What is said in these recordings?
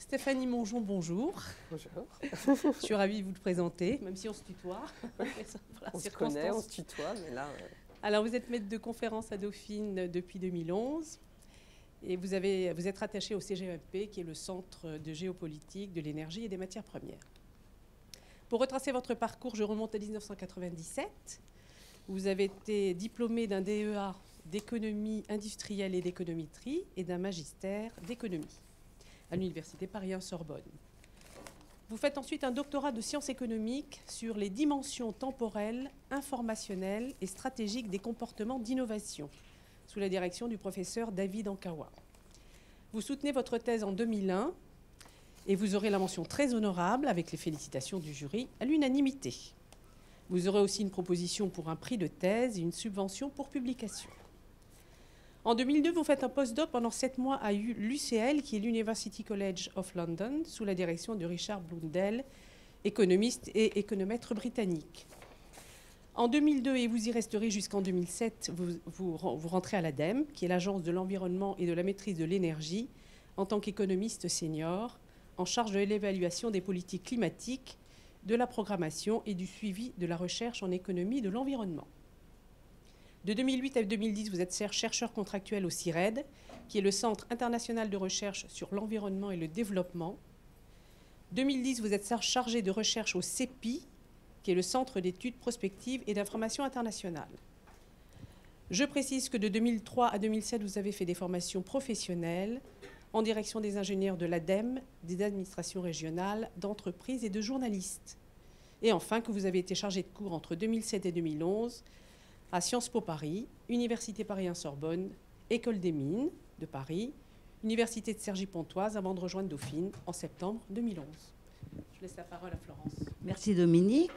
Stéphanie Mongeon, bonjour. Bonjour. Je suis ravie de vous le présenter, même si on se tutoie. On se connaît, on se tutoie, mais là... Alors, vous êtes maître de conférence à Dauphine depuis 2011 et vous êtes rattaché au CGEP, qui est le Centre de géopolitique, de l'énergie et des matières premières. Pour retracer votre parcours, je remonte à 1997. Vous avez été diplômé d'un DEA d'économie industrielle et d'économétrie et d'un magistère d'économie à l'Université Paris 1 Sorbonne. Vous faites ensuite un doctorat de sciences économiques sur les dimensions temporelles, informationnelles et stratégiques des comportements d'innovation, sous la direction du professeur David Ankawa. Vous soutenez votre thèse en 2001 et vous aurez la mention très honorable, avec les félicitations du jury, à l'unanimité. Vous aurez aussi une proposition pour un prix de thèse et une subvention pour publication. En 2002, vous faites un post-doc pendant 7 mois à l'UCL, qui est l'University College of London, sous la direction de Richard Blundell, économiste et économètre britannique. En 2002, et vous y resterez jusqu'en 2007, vous rentrez à l'ADEME, qui est l'Agence de l'environnement et de la maîtrise de l'énergie, en tant qu'économiste senior, en charge de l'évaluation des politiques climatiques, de la programmation et du suivi de la recherche en économie de l'environnement. De 2008 à 2010, vous êtes chercheur contractuel au CIRED, qui est le Centre international de recherche sur l'environnement et le développement. 2010, vous êtes chargé de recherche au CEPI, qui est le Centre d'études prospectives et d'information internationale. Je précise que de 2003 à 2007, vous avez fait des formations professionnelles en direction des ingénieurs de l'ADEME, des administrations régionales, d'entreprises et de journalistes. Et enfin, que vous avez été chargé de cours entre 2007 et 2011 à Sciences Po Paris, Université Paris 1 Sorbonne, École des Mines de Paris, Université de Cergy-Pontoise, avant de rejoindre Dauphine en septembre 2011. Je laisse la parole à Florence. Merci Dominique.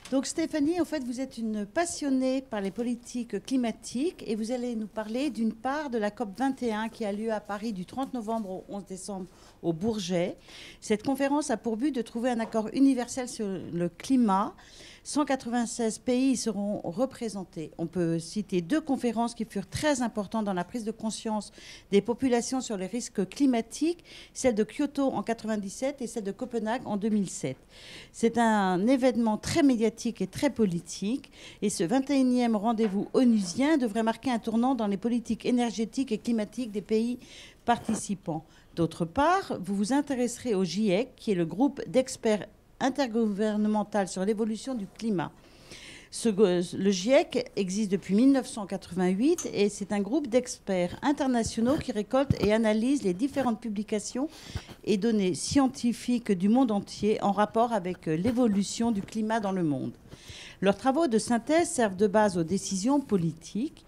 Donc Stéphanie, en fait, vous êtes une passionnée par les politiques climatiques et vous allez nous parler d'une part de la COP 21 qui a lieu à Paris du 30 novembre au 11 décembre au Bourget. Cette conférence a pour but de trouver un accord universel sur le climat. 196 pays y seront représentés. On peut citer 2 conférences qui furent très importantes dans la prise de conscience des populations sur les risques climatiques, celle de Kyoto en 1997 et celle de Copenhague en 2007. C'est un événement très médiatique et très politique, et ce 21e rendez-vous onusien devrait marquer un tournant dans les politiques énergétiques et climatiques des pays participants. D'autre part, vous vous intéresserez au GIEC, qui est le groupe d'experts intergouvernemental sur l'évolution du climat. Le GIEC existe depuis 1988 et c'est un groupe d'experts internationaux qui récoltent et analysent les différentes publications et données scientifiques du monde entier en rapport avec l'évolution du climat dans le monde. Leurs travaux de synthèse servent de base aux décisions politiques.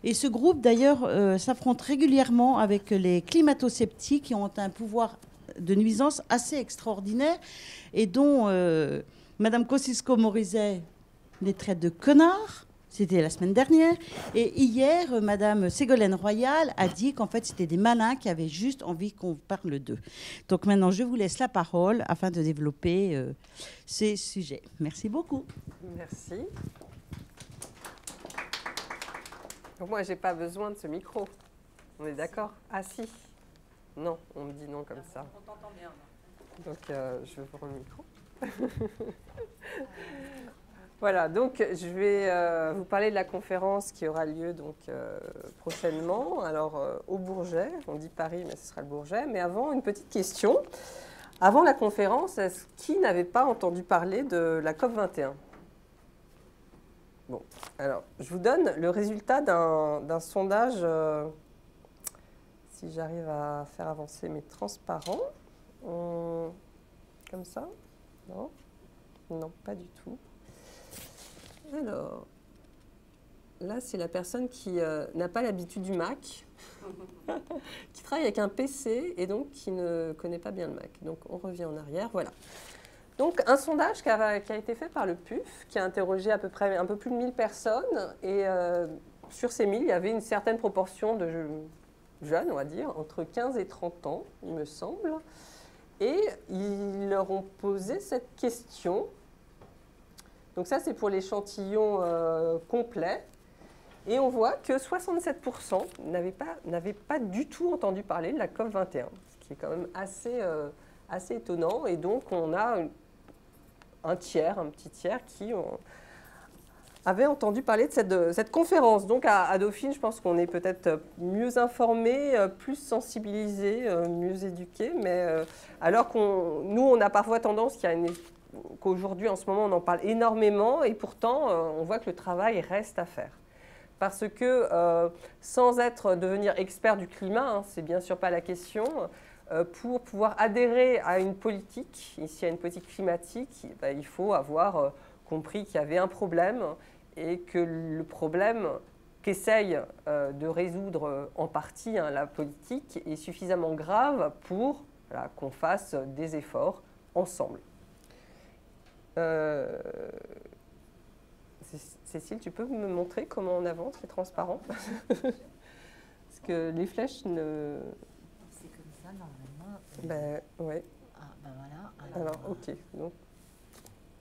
Et ce groupe, d'ailleurs, s'affronte régulièrement avec les climato-sceptiques qui ont un pouvoir de nuisance assez extraordinaire et dont Mme Kosciusko-Morizet les traite de connards. C'était la semaine dernière. Et hier, Mme Ségolène Royal a dit qu'en fait, c'était des malins qui avaient juste envie qu'on parle d'eux. Donc maintenant, je vous laisse la parole afin de développer ces sujets. Merci beaucoup. Merci. Donc moi, je n'ai pas besoin de ce micro. On est d'accord? Ah si. Non, on me dit non comme ça. On t'entend bien. Donc, je vais prendre le micro. Voilà, donc je vais vous parler de la conférence qui aura lieu donc, prochainement. Alors, au Bourget, on dit Paris, mais ce sera le Bourget. Mais avant, une petite question. Avant la conférence, est-ce qui n'avait pas entendu parler de la COP 21? Bon, alors, je vous donne le résultat d'un sondage... si j'arrive à faire avancer mes transparents, comme ça, non, non, pas du tout. Alors, là, c'est la personne qui n'a pas l'habitude du Mac, qui travaille avec un PC et donc qui ne connaît pas bien le Mac. Donc, on revient en arrière, voilà. Donc, un sondage qui a été fait par le PUF, qui a interrogé à peu près un peu plus de 1000 personnes, et sur ces 1000, il y avait une certaine proportion de jeunes, on va dire, entre 15 et 30 ans, il me semble. Et ils leur ont posé cette question. Donc ça, c'est pour l'échantillon complet. Et on voit que 67% n'avaient pas du tout entendu parler de la COP 21, ce qui est quand même assez assez étonnant. Et donc, on a un petit tiers qui avait entendu parler de cette conférence. Donc, à Dauphine, je pense qu'on est peut-être mieux informés, plus sensibilisés, mieux éduqués. Mais alors nous, on a parfois tendance qu'aujourd'hui, en ce moment, on en parle énormément. Et pourtant, on voit que le travail reste à faire. Parce que sans devenir expert du climat, hein, c'est bien sûr pas la question, pour pouvoir adhérer à une politique, ici à une politique climatique, il faut avoir compris qu'il y avait un problème et que le problème qu'essaye de résoudre en partie hein, la politique est suffisamment grave pour qu'on fasse des efforts ensemble. Cécile, tu peux me montrer comment on avance, c'est transparent? Parce que les flèches ne... C'est comme ça, normalement. Ben, ouais. Ah, ben voilà. Alors, ok. Donc...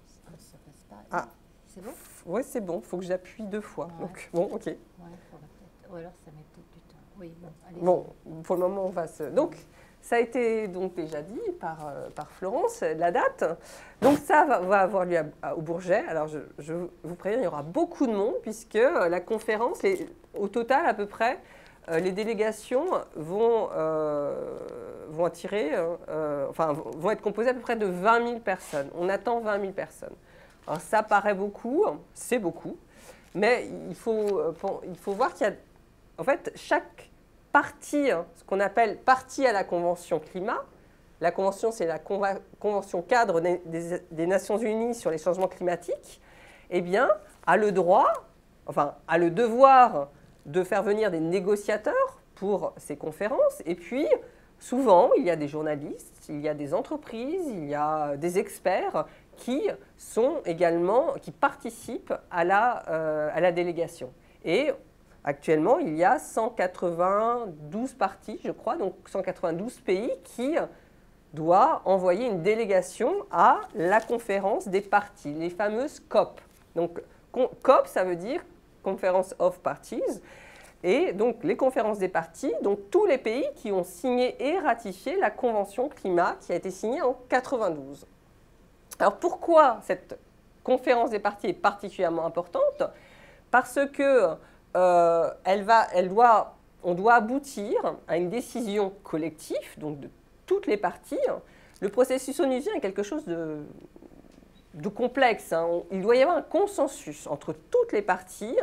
Ça passe pas. Ah. C'est bon? Oui, c'est bon. Il faut que j'appuie 2 fois. Ouais. Donc, bon, ok. Ouais, faudra peut-être. Ou alors ça met peut-être du temps. Oui, bon, allez. Bon, pour le moment, on va se... Donc, ça a été donc déjà dit par Florence, la date. Donc ça va avoir lieu au Bourget. Alors je vous préviens, il y aura beaucoup de monde puisque la conférence, au total à peu près, les délégations vont être composées à peu près de 20 000 personnes. On attend 20 000 personnes. Alors ça paraît beaucoup, c'est beaucoup, mais il faut voir qu'il y a, en fait, chaque partie, ce qu'on appelle partie à la Convention climat. La Convention, c'est la Convention cadre des Nations Unies sur les changements climatiques, eh bien, a le devoir de faire venir des négociateurs pour ces conférences. Et puis, souvent, il y a des journalistes, il y a des entreprises, il y a des experts qui participent à la délégation. Et actuellement, il y a 192 parties, je crois, donc 192 pays qui doivent envoyer une délégation à la conférence des parties, les fameuses COP. Donc, COP, ça veut dire Conference of Parties. Et donc, les conférences des parties, donc tous les pays qui ont signé et ratifié la Convention climat qui a été signée en 1992. Alors, pourquoi cette conférence des parties est particulièrement importante? Parce que on doit aboutir à une décision collective, donc de toutes les parties. Le processus onusien est quelque chose de complexe. Hein. Il doit y avoir un consensus entre toutes les parties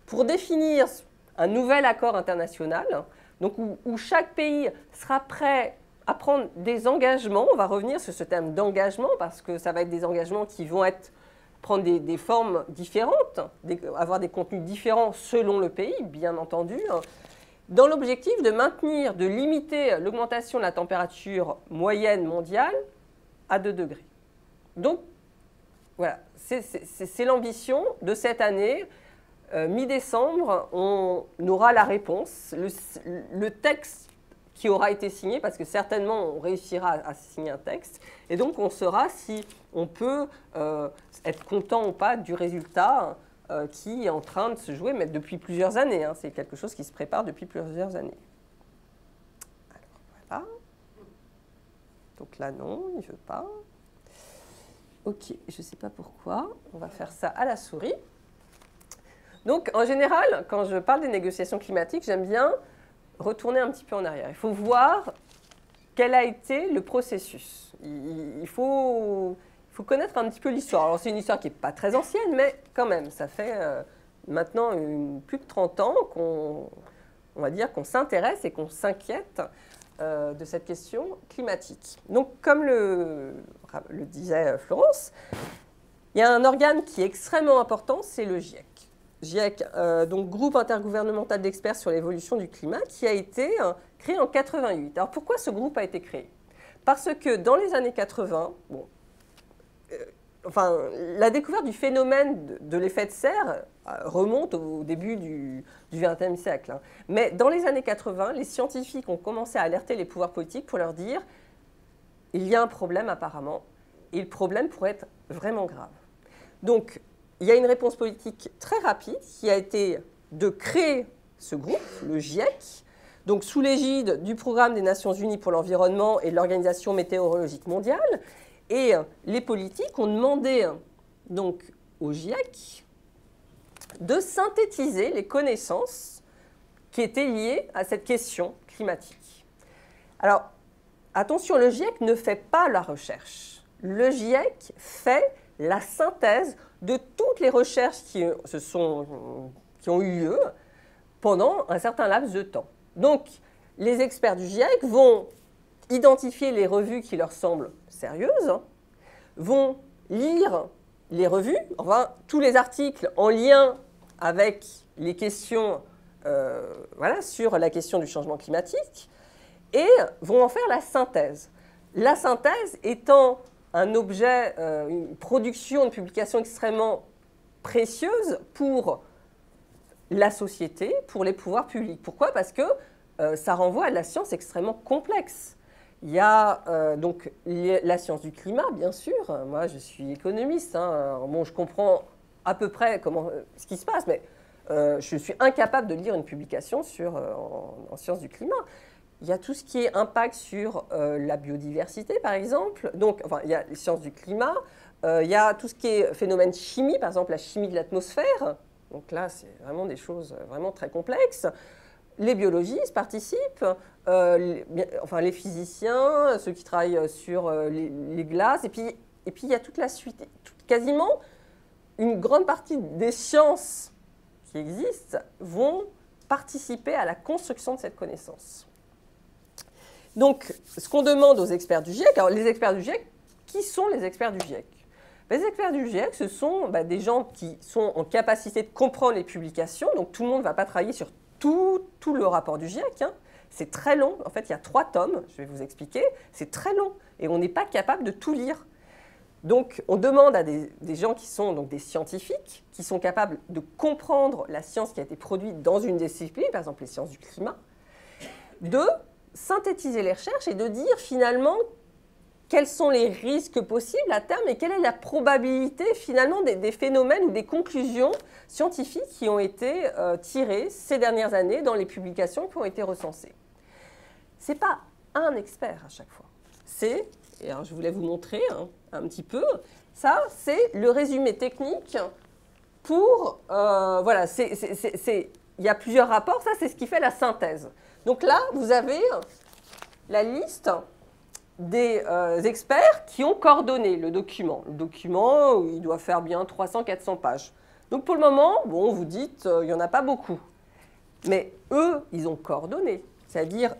pour définir un nouvel accord international, donc où chaque pays sera prêt à prendre des engagements. On va revenir sur ce terme d'engagement parce que ça va être des engagements qui vont prendre des formes différentes, avoir des contenus différents selon le pays, bien entendu, dans l'objectif de limiter l'augmentation de la température moyenne mondiale à 2 degrés. Donc, voilà, c'est l'ambition de cette année. Mi-décembre, on aura la réponse, le texte qui aura été signé, parce que certainement on réussira à signer un texte, et donc on saura si on peut être content ou pas du résultat qui est en train de se jouer, mais depuis plusieurs années. Hein, c'est quelque chose qui se prépare depuis plusieurs années. Alors voilà. Donc là non, il ne veut pas. Ok, je ne sais pas pourquoi. On va faire ça à la souris. Donc en général, quand je parle des négociations climatiques, j'aime bien retourner un petit peu en arrière. Il faut voir quel a été le processus. Il faut connaître un petit peu l'histoire. Alors c'est une histoire qui n'est pas très ancienne, mais quand même, ça fait maintenant plus de 30 ans qu'on s'intéresse et qu'on s'inquiète de cette question climatique. Donc comme le disait Florence, il y a un organe qui est extrêmement important, c'est le GIEC. GIEC, donc Groupe intergouvernemental d'experts sur l'évolution du climat, qui a été créé en 1988. Alors pourquoi ce groupe a été créé? Parce que dans les années 80, la découverte du phénomène de l'effet de serre remonte au début du XXe siècle. Hein. Mais dans les années 80, les scientifiques ont commencé à alerter les pouvoirs politiques pour leur dire « il y a un problème apparemment, et le problème pourrait être vraiment grave ». Donc, il y a une réponse politique très rapide qui a été de créer ce groupe, le GIEC, donc sous l'égide du Programme des Nations Unies pour l'environnement et de l'Organisation météorologique mondiale. Et les politiques ont demandé donc au GIEC de synthétiser les connaissances qui étaient liées à cette question climatique. Alors, attention, le GIEC ne fait pas la recherche. Le GIEC fait la synthèse de toutes les recherches qui ont eu lieu pendant un certain laps de temps. Donc, les experts du GIEC vont identifier les revues qui leur semblent sérieuses, vont lire les revues, enfin, tous les articles en lien avec les questions sur la question du changement climatique, et vont en faire la synthèse. La synthèse étant un objet, une production, une publication extrêmement précieuse pour la société, pour les pouvoirs publics. Pourquoi? Parce que ça renvoie à de la science extrêmement complexe. Il y a donc la science du climat, bien sûr. Moi, je suis économiste. Bon, je comprends à peu près ce qui se passe, mais je suis incapable de lire une publication en sciences du climat. Il y a tout ce qui est impact sur la biodiversité, par exemple. Donc, enfin, il y a les sciences du climat. Il y a tout ce qui est phénomène chimie, par exemple la chimie de l'atmosphère. Donc là, c'est vraiment des choses vraiment très complexes. Les biologistes participent, les physiciens, ceux qui travaillent sur les glaces. Et puis, il y a toute la suite. Quasiment une grande partie des sciences qui existent vont participer à la construction de cette connaissance. Donc, ce qu'on demande aux experts du GIEC, alors les experts du GIEC, qui sont les experts du GIEC? Les experts du GIEC, ce sont des gens qui sont en capacité de comprendre les publications, donc tout le monde ne va pas travailler sur tout le rapport du GIEC. C'est très long, en fait il y a 3 tomes, je vais vous expliquer, c'est très long, et on n'est pas capable de tout lire. Donc on demande à des gens qui sont donc des scientifiques, qui sont capables de comprendre la science qui a été produite dans une discipline, par exemple les sciences du climat, de synthétiser les recherches et de dire finalement quels sont les risques possibles à terme et quelle est la probabilité finalement des phénomènes ou des conclusions scientifiques qui ont été tirées ces dernières années dans les publications qui ont été recensées. Ce n'est pas un expert à chaque fois. C'est, et alors je voulais vous montrer un petit peu, ça c'est le résumé technique pour, il y a plusieurs rapports, ça c'est ce qui fait la synthèse. Donc là, vous avez la liste des experts qui ont coordonné le document. Le document, il doit faire bien 300-400 pages. Donc pour le moment, bon, vous dites, il n'y en a pas beaucoup. Mais eux, ils ont coordonné. C'est-à-dire,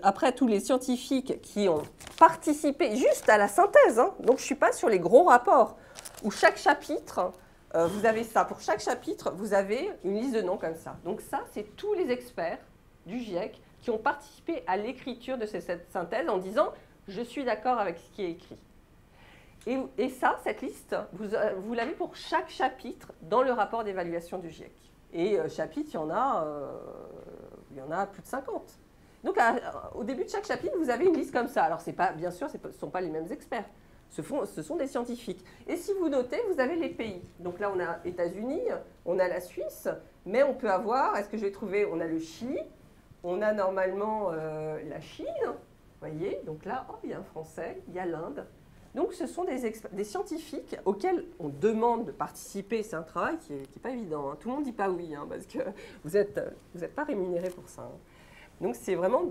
après tous les scientifiques qui ont participé juste à la synthèse, donc je ne suis pas sur les gros rapports, où chaque chapitre, vous avez ça. Pour chaque chapitre, vous avez une liste de noms comme ça. Donc ça, c'est tous les experts du GIEC qui ont participé à l'écriture de cette synthèse en disant « je suis d'accord avec ce qui est écrit ». Et ça, cette liste, vous l'avez pour chaque chapitre dans le rapport d'évaluation du GIEC. Et chapitre, il y en a plus de 50. Donc au début de chaque chapitre, vous avez une liste comme ça. Alors bien sûr, ce ne sont pas les mêmes experts. Ce sont des scientifiques. Et si vous notez, vous avez les pays. Donc là, on a États-Unis, on a la Suisse, mais on peut avoir, est-ce que je vais trouver, on a le Chili, on a normalement la Chine, vous voyez, donc là, il y a un Français, il y a l'Inde. Donc ce sont des scientifiques auxquels on demande de participer. C'est un travail qui n'est pas évident. Tout le monde ne dit pas oui, parce que vous n'êtes pas rémunéré pour ça. Donc c'est vraiment,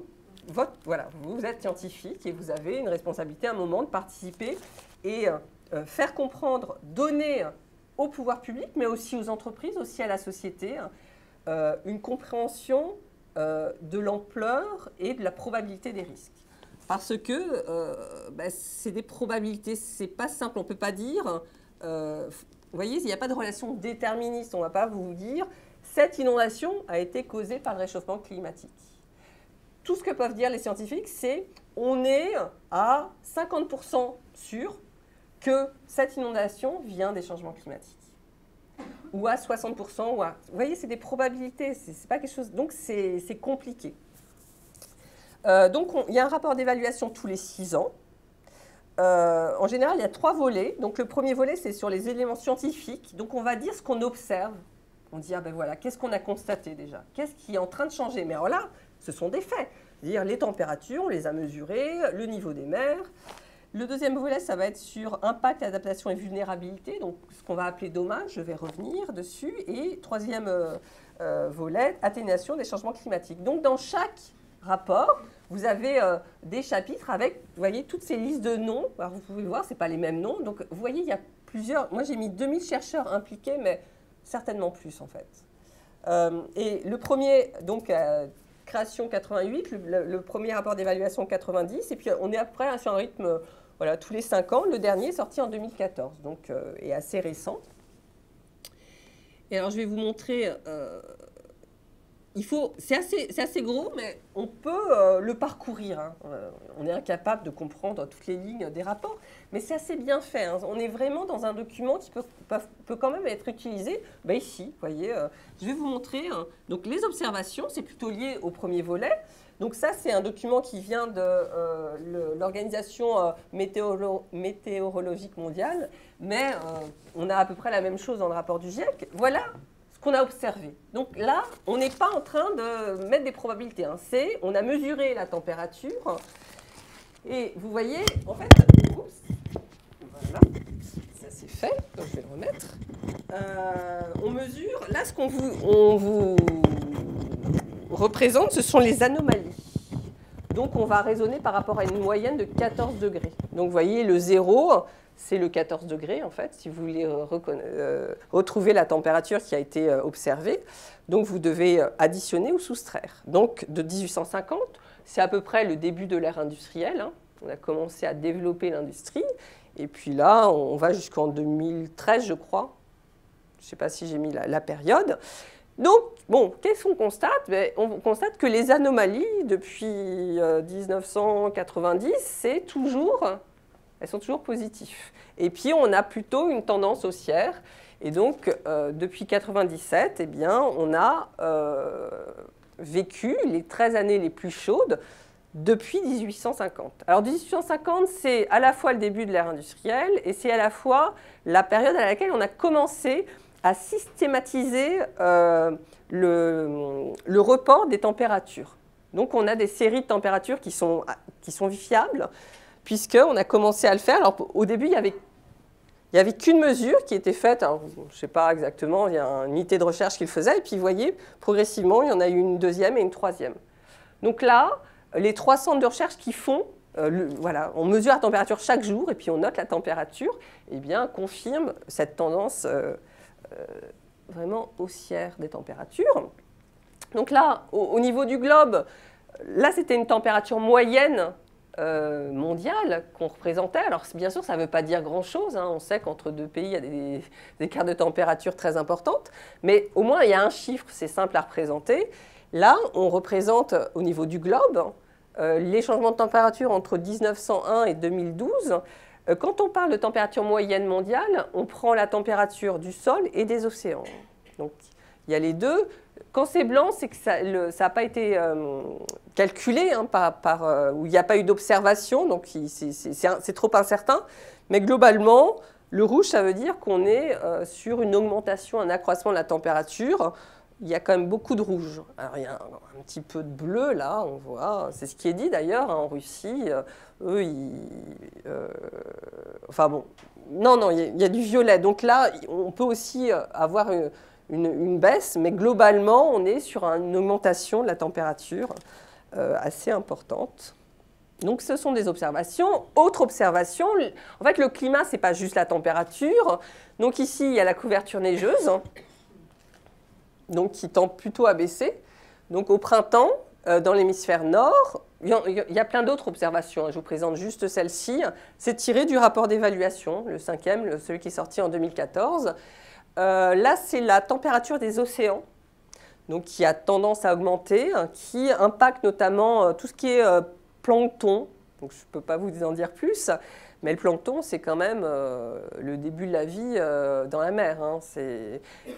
vous êtes scientifique et vous avez une responsabilité à un moment de participer et faire comprendre, donner au pouvoir public, mais aussi aux entreprises, aussi à la société, une compréhension de l'ampleur et de la probabilité des risques. Parce que c'est des probabilités, c'est pas simple, on ne peut pas dire, vous voyez, il n'y a pas de relation déterministe, on ne va pas vous dire, cette inondation a été causée par le réchauffement climatique. Tout ce que peuvent dire les scientifiques, c'est on est à 50% sûr que cette inondation vient des changements climatiques. Ou à 60%, vous voyez, c'est des probabilités, c'est pas quelque chose, donc c'est compliqué. Donc il y a un rapport d'évaluation tous les 6 ans. En général, il y a 3 volets. Donc le premier volet, c'est sur les éléments scientifiques. Donc on va dire ce qu'on observe. On dit, qu'est-ce qu'on a constaté déjà? Qu'est-ce qui est en train de changer? Mais alors là, ce sont des faits. C'est-à-dire les températures, on les a mesurées, le niveau des mers. Le deuxième volet, ça va être sur impact, adaptation et vulnérabilité, donc ce qu'on va appeler dommage, je vais revenir dessus. Et troisième volet, atténuation des changements climatiques. Donc dans chaque rapport, vous avez des chapitres avec, vous voyez, toutes ces listes de noms. Alors, vous pouvez voir, ce n'est pas les mêmes noms. Donc vous voyez, il y a plusieurs, moi j'ai mis 2000 chercheurs impliqués, mais certainement plus en fait. Et le premier, donc création 88, le premier rapport d'évaluation 90, et puis on est après sur un rythme, voilà, tous les 5 ans. Le dernier est sorti en 2014, donc est assez récent. Et alors je vais vous montrer, c'est assez gros, mais on peut le parcourir. Hein. On est incapable de comprendre toutes les lignes des rapports, mais c'est assez bien fait. Hein. On est vraiment dans un document qui peut quand même être utilisé. Ben ici, vous voyez, je vais vous montrer. Hein. Donc les observations, c'est plutôt lié au premier volet. Donc ça, c'est un document qui vient de l'Organisation météorologique mondiale, mais on a à peu près la même chose dans le rapport du GIEC. Voilà ce qu'on a observé. Donc là, on n'est pas en train de mettre des probabilités. Hein. On a mesuré la température et vous voyez, en fait, oups, voilà, ça c'est fait, donc je vais le remettre. On mesure, là ce qu'on vous représente, ce sont les anomalies. Donc on va raisonner par rapport à une moyenne de 14 degrés. Donc vous voyez, le 0, c'est le 14 degrés en fait, si vous voulez retrouver la température qui a été observée. Donc vous devez additionner ou soustraire. Donc de 1850, c'est à peu près le début de l'ère industrielle. Hein. On a commencé à développer l'industrie. Et puis là, on va jusqu'en 2013, je crois. Je ne sais pas si j'ai mis la période. Donc, bon, qu'est-ce qu'on constate? On constate que les anomalies, depuis 1990, elles sont toujours positives. Et puis, on a plutôt une tendance haussière. Et donc, depuis 1997, eh bien, on a vécu les 13 années les plus chaudes depuis 1850. Alors, 1850, c'est à la fois le début de l'ère industrielle et c'est à la fois la période à laquelle on a commencé à systématiser le report des températures. Donc, on a des séries de températures qui sont fiables, puisqu'on a commencé à le faire. Alors, au début, il n'y avait qu'une mesure qui était faite. Alors, je ne sais pas exactement, il y a une unité de recherche qui le faisait. Et puis, vous voyez, progressivement, il y en a eu une deuxième et une troisième. Donc là, les 3 centres de recherche qui font, voilà, on mesure la température chaque jour et puis on note la température, eh bien, confirme cette tendance vraiment haussière des températures. Donc là, au niveau du globe, là c'était une température moyenne mondiale qu'on représentait. Alors bien sûr, ça ne veut pas dire grand-chose. Hein. On sait qu'entre deux pays, il y a des écarts de température très importantes. Mais au moins, il y a un chiffre, c'est simple à représenter. Là, on représente au niveau du globe les changements de température entre 1901 et 2012. Quand on parle de température moyenne mondiale, on prend la température du sol et des océans. Donc, il y a les deux. Quand c'est blanc, c'est que ça n'a pas été calculé, hein, où il n'y a pas eu d'observation, donc c'est trop incertain. Mais globalement, le rouge, ça veut dire qu'on est sur une augmentation, un accroissement de la température. Il y a quand même beaucoup de rouge. Alors, il y a un petit peu de bleu, là, on voit. C'est ce qui est dit, d'ailleurs, hein, en Russie. Eux, enfin bon, non, il y a du violet. Donc là, on peut aussi avoir une baisse, mais globalement, on est sur une augmentation de la température assez importante. Donc, ce sont des observations. Autre observation, en fait, le climat, ce n'est pas juste la température. Donc ici, il y a la couverture neigeuse, donc qui tend plutôt à baisser. Donc au printemps, dans l'hémisphère nord, il y a plein d'autres observations. Je vous présente juste celle-ci. C'est tiré du rapport d'évaluation, le 5e, celui qui est sorti en 2014. Là, c'est la température des océans, donc qui a tendance à augmenter, hein, qui impacte notamment tout ce qui est plancton. Donc, je ne peux pas vous en dire plus, mais le plancton, c'est quand même le début de la vie dans la mer. Hein.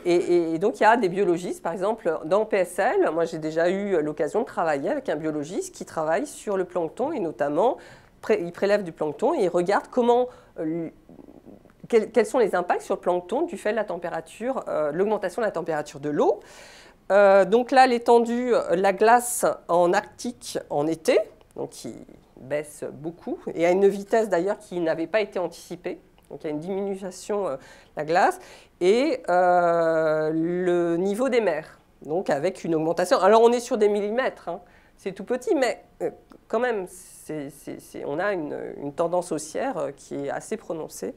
Et donc, il y a des biologistes, par exemple, dans PSL. Moi, j'ai déjà eu l'occasion de travailler avec un biologiste qui travaille sur le plancton, et notamment, il prélève du plancton et il regarde comment... Quels sont les impacts sur le plancton du fait de la température, l'augmentation de la température de l'eau. Donc là, l'étendue, la glace en Arctique en été, donc qui baisse beaucoup, et à une vitesse d'ailleurs qui n'avait pas été anticipée. Donc il y a une diminution de la glace, et le niveau des mers, donc avec une augmentation. Alors on est sur des millimètres, hein, c'est tout petit, mais quand même, on a une tendance haussière qui est assez prononcée.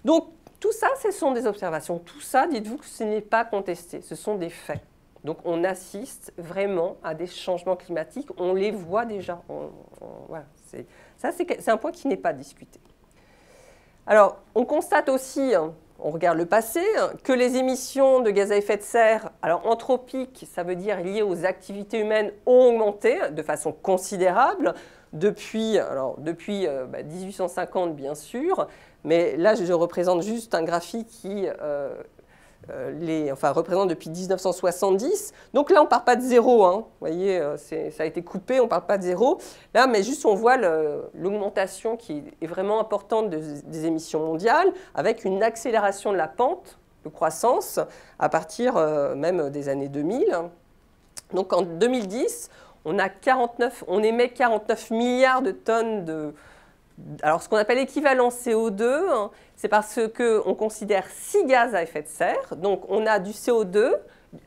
Donc tout ça, ce sont des observations. Tout ça, dites-vous que ce n'est pas contesté, ce sont des faits. Donc on assiste vraiment à des changements climatiques, on les voit déjà. Voilà, c'est un point qui n'est pas discuté. Alors, on constate aussi, on regarde le passé, que les émissions de gaz à effet de serre, alors anthropiques, ça veut dire liées aux activités humaines, ont augmenté de façon considérable depuis 1850 bien sûr, mais là je représente juste un graphique qui représente depuis 1970. Donc là, on ne part pas de zéro. Hein. Vous voyez, ça a été coupé, on ne parle pas de zéro. Là, mais juste, on voit l'augmentation qui est vraiment importante des émissions mondiales, avec une accélération de la pente de croissance à partir même des années 2000. Donc en 2010, on émet 49 milliards de tonnes de... Alors, ce qu'on appelle l'équivalent CO2, hein, c'est parce qu'on considère 6 gaz à effet de serre. Donc, on a du CO2,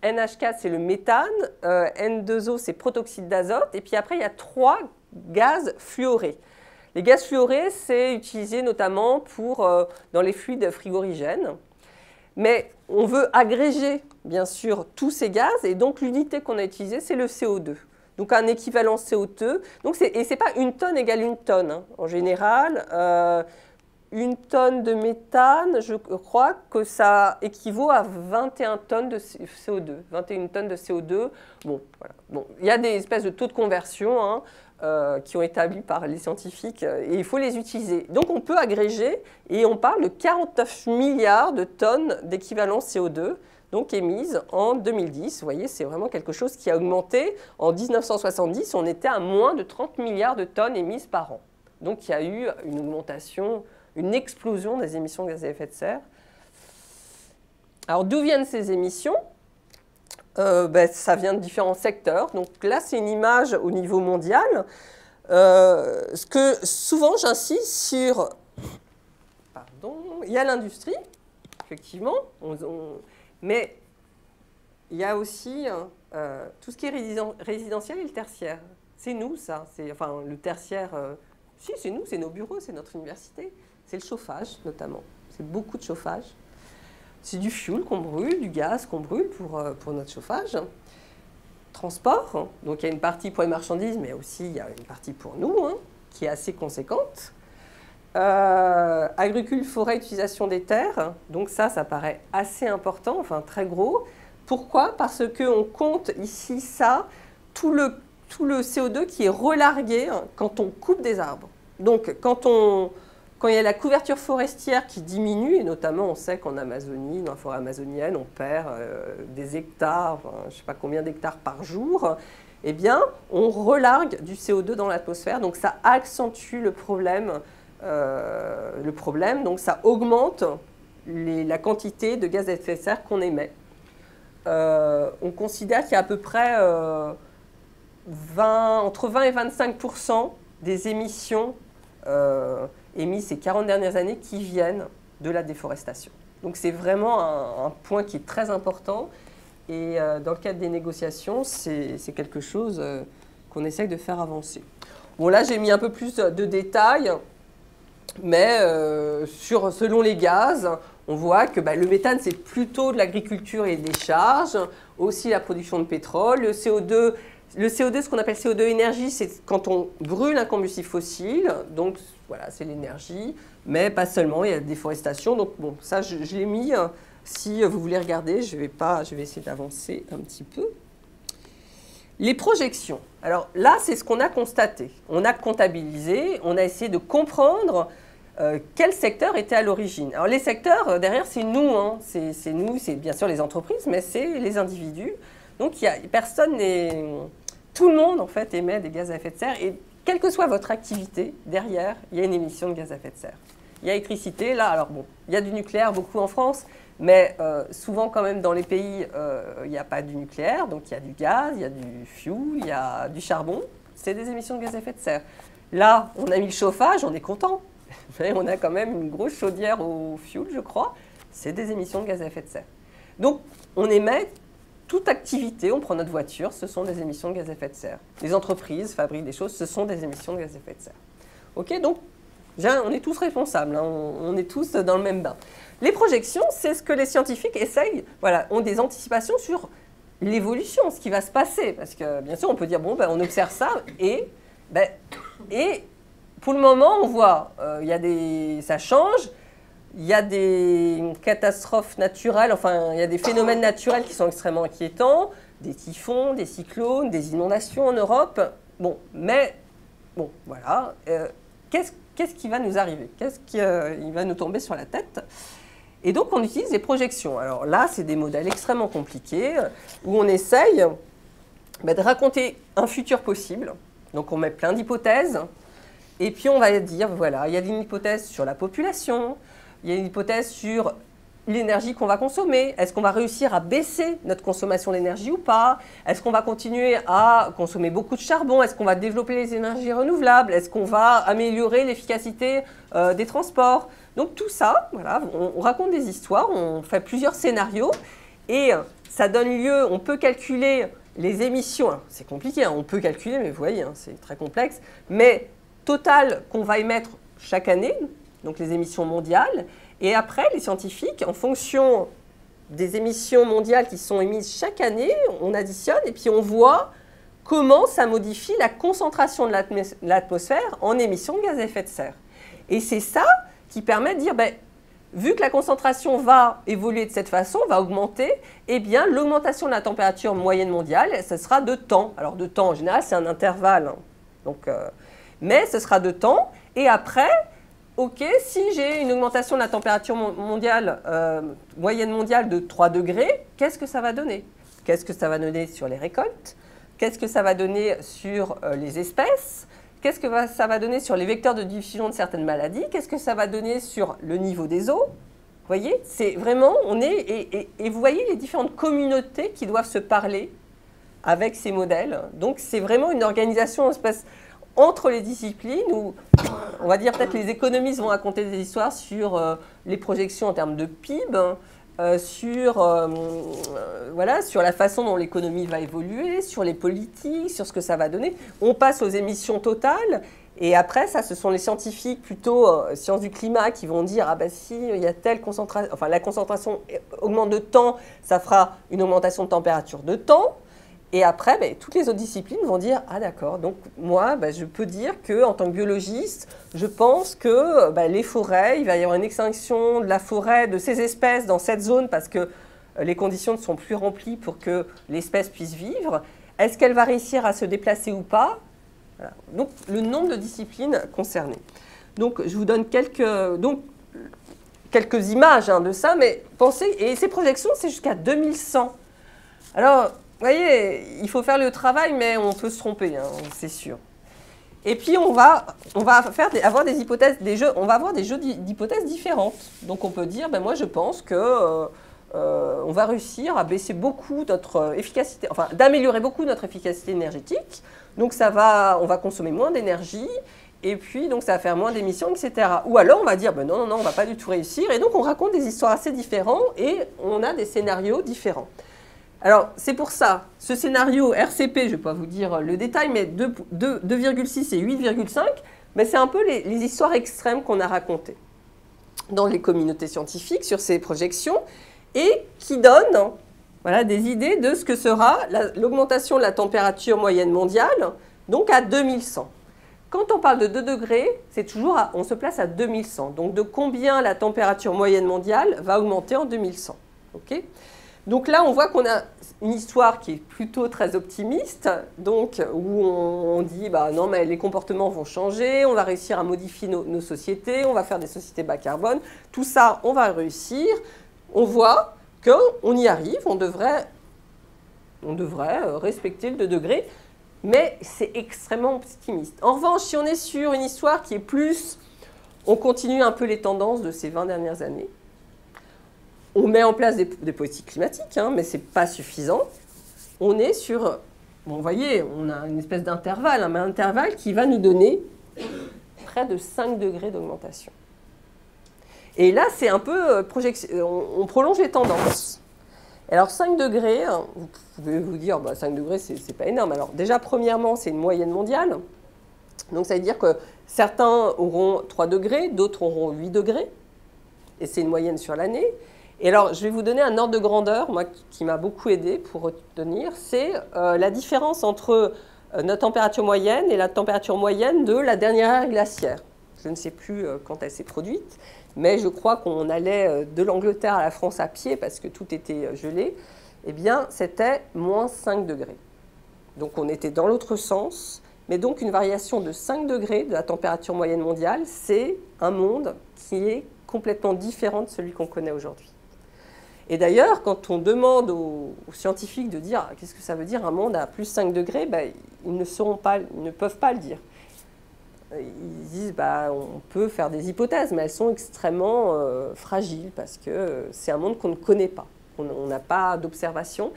NH4, c'est le méthane, N2O, c'est protoxyde d'azote, et puis après, il y a 3 gaz fluorés. Les gaz fluorés, c'est utilisé notamment dans les fluides frigorigènes. Mais on veut agréger, bien sûr, tous ces gaz, et donc l'unité qu'on a utilisée, c'est le CO2. Donc un équivalent CO2. Et ce n'est pas une tonne égale une tonne. Hein. En général, une tonne de méthane, je crois que ça équivaut à 21 tonnes de CO2. 21 tonnes de CO2. Bon, voilà. Bon, il y a des espèces de taux de conversion hein, qui ont été établis par les scientifiques et il faut les utiliser. Donc on peut agréger et on parle de 49 milliards de tonnes d'équivalent CO2. Donc émises en 2010. Vous voyez, c'est vraiment quelque chose qui a augmenté. En 1970, on était à moins de 30 milliards de tonnes émises par an. Donc il y a eu une augmentation, une explosion des émissions de gaz à effet de serre. Alors d'où viennent ces émissions ? Ça vient de différents secteurs. Donc là, c'est une image au niveau mondial. Souvent, j'insiste sur... Pardon, il y a l'industrie, effectivement. Mais il y a aussi tout ce qui est résidentiel et le tertiaire. C'est nous, ça. Enfin, le tertiaire, si, c'est nous, c'est nos bureaux, c'est notre université. C'est le chauffage, notamment. C'est beaucoup de chauffage. C'est du fuel qu'on brûle, du gaz qu'on brûle pour notre chauffage. Transport, donc il y a une partie pour les marchandises, mais aussi il y a une partie pour nous, hein, qui est assez conséquente. Agriculture, forêt, utilisation des terres, donc ça paraît assez important, enfin très gros. Pourquoi ? Parce qu'on compte ici tout le CO2 qui est relargué quand on coupe des arbres. Donc quand il y a la couverture forestière qui diminue, et notamment on sait qu'en Amazonie, dans la forêt amazonienne, on perd des hectares, enfin, je ne sais pas combien d'hectares par jour, eh bien on relargue du CO2 dans l'atmosphère, donc ça accentue le problème. Donc ça augmente la quantité de gaz à effet de serre qu'on émet. On considère qu'il y a à peu près entre 20 et 25% des émissions émises ces 40 dernières années qui viennent de la déforestation. Donc c'est vraiment un point qui est très important et dans le cadre des négociations, c'est quelque chose qu'on essaye de faire avancer. Bon là j'ai mis un peu plus de détails. Mais selon les gaz, on voit que le méthane, c'est plutôt de l'agriculture et des charges, aussi la production de pétrole. Le CO2, ce qu'on appelle CO2 énergie, c'est quand on brûle un combustible fossile, donc voilà, c'est l'énergie, mais pas seulement, il y a la déforestation. Donc bon, ça, je l'ai mis, si vous voulez regarder, je vais essayer d'avancer un petit peu. Les projections. Alors là, c'est ce qu'on a constaté. On a comptabilisé, on a essayé de comprendre quel secteur était à l'origine. Alors les secteurs, derrière, c'est nous. Hein. C'est nous, c'est bien sûr les entreprises, mais c'est les individus. Donc tout le monde, en fait, émet des gaz à effet de serre. Et quelle que soit votre activité, derrière, il y a une émission de gaz à effet de serre. il y a électricité. Là, alors bon, il y a du nucléaire beaucoup en France, mais souvent quand même dans les pays, il n'y a pas du nucléaire, donc il y a du gaz, il y a du fuel, il y a du charbon. C'est des émissions de gaz à effet de serre. Là, on a mis le chauffage, on est content. Mais on a quand même une grosse chaudière au fuel, je crois. C'est des émissions de gaz à effet de serre. Donc, on émet toute activité, on prend notre voiture, ce sont des émissions de gaz à effet de serre. Les entreprises fabriquent des choses, ce sont des émissions de gaz à effet de serre. Ok, donc, on est tous responsables, hein, on est tous dans le même bain. Les projections, c'est ce que les scientifiques essayent, voilà, ont des anticipations sur l'évolution, ce qui va se passer. Parce que, bien sûr, on peut dire, bon, ben, on observe ça, et pour le moment, on voit, ça change. Il y a des catastrophes naturelles, enfin, il y a des phénomènes naturels qui sont extrêmement inquiétants, des typhons, des cyclones, des inondations en Europe. Bon, mais, bon, voilà. Qu'est-ce qui va nous arriver? Qu'est-ce qui va nous tomber sur la tête? Et donc, on utilise des projections. Alors là, c'est des modèles extrêmement compliqués où on essaye de raconter un futur possible. Donc, on met plein d'hypothèses. Et puis, on va dire, voilà, il y a une hypothèse sur la population. Il y a une hypothèse sur l'énergie qu'on va consommer. Est-ce qu'on va réussir à baisser notre consommation d'énergie ou pas? Est-ce qu'on va continuer à consommer beaucoup de charbon? Est-ce qu'on va développer les énergies renouvelables? Est-ce qu'on va améliorer l'efficacité des transports? Donc tout ça, voilà, on raconte des histoires, on fait plusieurs scénarios et ça donne lieu, on peut calculer les émissions. C'est compliqué, hein, on peut calculer, mais vous voyez, hein, c'est très complexe. Mais total qu'on va émettre chaque année, donc les émissions mondiales, et après, les scientifiques, en fonction des émissions mondiales qui sont émises chaque année, on additionne et puis on voit comment ça modifie la concentration de l'atmosphère en émissions de gaz à effet de serre. Et c'est ça qui permet de dire, ben, vu que la concentration va évoluer de cette façon, va augmenter, eh bien, l'augmentation de la température moyenne mondiale, ce sera de temps. Alors, de temps, en général, c'est un intervalle. Hein. Donc, mais ce sera de temps. Et après, ok, si j'ai une augmentation de la température mondiale, moyenne mondiale de 3 degrés, qu'est-ce que ça va donner? Qu'est-ce que ça va donner sur les récoltes? Qu'est-ce que ça va donner sur les espèces? Qu'est-ce que ça va donner sur les vecteurs de diffusion de certaines maladies? Qu'est-ce que ça va donner sur le niveau des eaux? Vous voyez, c'est vraiment, et vous voyez les différentes communautés qui doivent se parler avec ces modèles. Donc, c'est vraiment une organisation entre les disciplines où, on va dire, peut-être les économistes vont raconter des histoires sur les projections en termes de PIB, sur la façon dont l'économie va évoluer, sur les politiques, sur ce que ça va donner. On passe aux émissions totales et après, ça, ce sont les scientifiques plutôt sciences du climat qui vont dire « Ah ben si, il y a telle concentration, enfin la concentration augmente de temps, ça fera une augmentation de température de temps ». Et après, ben, toutes les autres disciplines vont dire « Ah d'accord, donc moi, ben, je peux dire qu'en tant que biologiste, je pense que ben, les forêts, il va y avoir une extinction de la forêt, de ces espèces dans cette zone parce que les conditions ne sont plus remplies pour que l'espèce puisse vivre. Est-ce qu'elle va réussir à se déplacer ou pas ?» Voilà. Donc, le nombre de disciplines concernées. Donc, je vous donne quelques images de ça, mais pensez, et ces projections, c'est jusqu'à 2100. Alors, vous voyez, il faut faire le travail, mais on peut se tromper, hein, c'est sûr. Et puis, on va avoir des hypothèses, on va avoir des jeux d'hypothèses différentes. Donc, on peut dire, ben, moi, je pense que on va réussir à baisser beaucoup notre efficacité, enfin, d'améliorer beaucoup notre efficacité énergétique. Donc, on va consommer moins d'énergie. Et puis, donc, ça va faire moins d'émissions, etc. Ou alors, on va dire, ben non, on ne va pas du tout réussir. Et donc, on raconte des histoires assez différentes et on a des scénarios différents. Alors, c'est pour ça, ce scénario RCP, je ne vais pas vous dire le détail, mais 2,6 et 8,5, mais c'est un peu les histoires extrêmes qu'on a racontées dans les communautés scientifiques sur ces projections et qui donnent des idées de ce que sera l'augmentation de la température moyenne mondiale, donc à 2100. Quand on parle de 2 degrés, c'est toujours on se place à 2100. Donc, de combien la température moyenne mondiale va augmenter en 2100. Okay ? Donc là, on voit qu'on a une histoire qui est plutôt très optimiste, donc où on dit bah non mais les comportements vont changer, on va réussir à modifier nos sociétés, on va faire des sociétés bas carbone, tout ça on va réussir. On voit qu'on y arrive, on devrait respecter le 2 degrés, mais c'est extrêmement optimiste. En revanche, si on est sur une histoire qui est plus on continue un peu les tendances de ces 20 dernières années. On met en place des politiques climatiques, hein, mais ce n'est pas suffisant. On est sur, bon, vous voyez, on a une espèce d'intervalle, hein, mais un intervalle qui va nous donner près de 5 degrés d'augmentation. Et là, c'est un peu, on prolonge les tendances. Alors 5 degrés, vous pouvez vous dire, bah, 5 degrés, c'est pas énorme. Alors déjà, premièrement, c'est une moyenne mondiale. Donc ça veut dire que certains auront 3 degrés, d'autres auront 8 degrés. Et c'est une moyenne sur l'année. Et alors, je vais vous donner un ordre de grandeur, moi, qui m'a beaucoup aidé pour retenir. C'est la différence entre notre température moyenne et la température moyenne de la dernière ère glaciaire. Je ne sais plus quand elle s'est produite. Mais je crois qu'on allait de l'Angleterre à la France à pied parce que tout était gelé, eh bien, c'était moins 5 degrés. Donc, on était dans l'autre sens. Mais donc, une variation de 5 degrés de la température moyenne mondiale, c'est un monde qui est complètement différent de celui qu'on connaît aujourd'hui. Et d'ailleurs, quand on demande aux scientifiques de dire qu'est-ce que ça veut dire un monde à plus 5 degrés, ben, ils ne peuvent pas le dire. Ils disent bah, on peut faire des hypothèses, mais elles sont extrêmement fragiles parce que c'est un monde qu'on ne connaît pas. On n'a pas d'observation.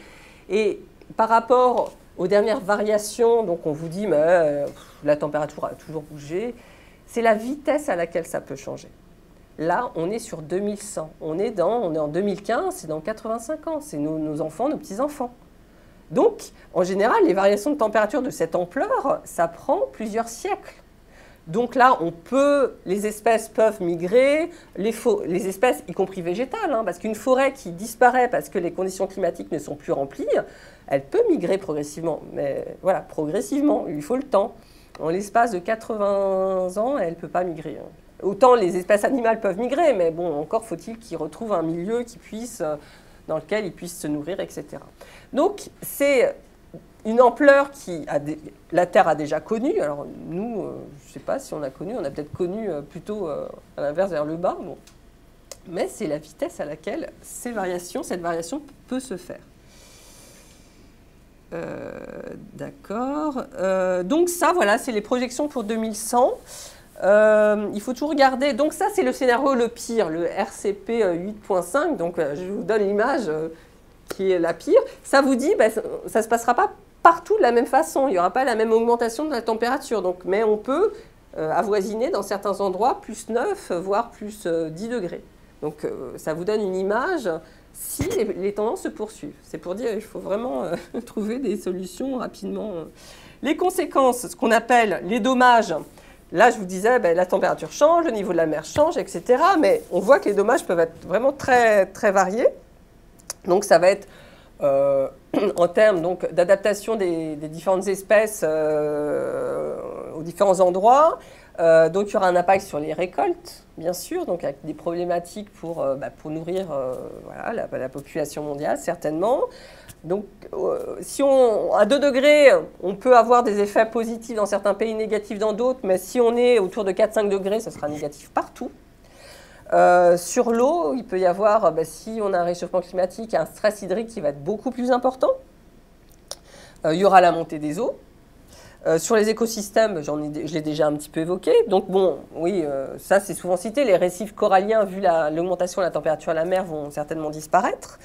Et par rapport aux dernières variations, donc on vous dit mais, la température a toujours bougé, c'est la vitesse à laquelle ça peut changer. Là, on est sur 2100. On est en 2015, c'est dans 85 ans. C'est nos enfants, nos petits-enfants. Donc, en général, les variations de température de cette ampleur, ça prend plusieurs siècles. Donc là, les espèces peuvent migrer, les espèces, y compris végétales, hein, parce qu'une forêt qui disparaît parce que les conditions climatiques ne sont plus remplies, elle peut migrer progressivement. Mais voilà, progressivement, il lui faut le temps. En l'espace de 80 ans, elle ne peut pas migrer. Autant les espèces animales peuvent migrer, mais bon, encore faut-il qu'ils retrouvent un milieu dans lequel ils puissent se nourrir, etc. Donc, c'est une ampleur la Terre a déjà connue. Alors nous, je ne sais pas si on a connu, on a peut-être connu plutôt à l'inverse vers le bas. Bon. Mais c'est la vitesse à laquelle cette variation peut se faire. D'accord. Donc ça, voilà, c'est les projections pour 2100. Il faut toujours regarder. Donc ça, c'est le scénario le pire, le RCP 8.5. Donc je vous donne l'image qui est la pire. Ça vous dit, ça ne se passera pas partout de la même façon. Il n'y aura pas la même augmentation de la température. Donc, mais on peut avoisiner dans certains endroits plus 9, voire plus 10 degrés. Donc ça vous donne une image si les tendances se poursuivent. C'est pour dire qu'il faut vraiment trouver des solutions rapidement. Les conséquences, ce qu'on appelle les dommages. Là, je vous disais, la température change, le niveau de la mer change, etc. Mais on voit que les dommages peuvent être vraiment très, très variés. Donc, ça va être en termes d'adaptation des différentes espèces aux différents endroits. Donc, il y aura un impact sur les récoltes, bien sûr, donc avec des problématiques pour nourrir voilà, la population mondiale, certainement. Donc, si à 2 degrés, on peut avoir des effets positifs dans certains pays, négatifs dans d'autres, mais si on est autour de 4-5 degrés, ce sera négatif partout. Sur l'eau, il peut y avoir, si on a un réchauffement climatique, un stress hydrique qui va être beaucoup plus important. Il y aura la montée des eaux. Sur les écosystèmes, je l'ai déjà un petit peu évoqué. Donc bon, oui, ça c'est souvent cité. Les récifs coralliens, vu l'augmentation de la température de la mer, vont certainement disparaître.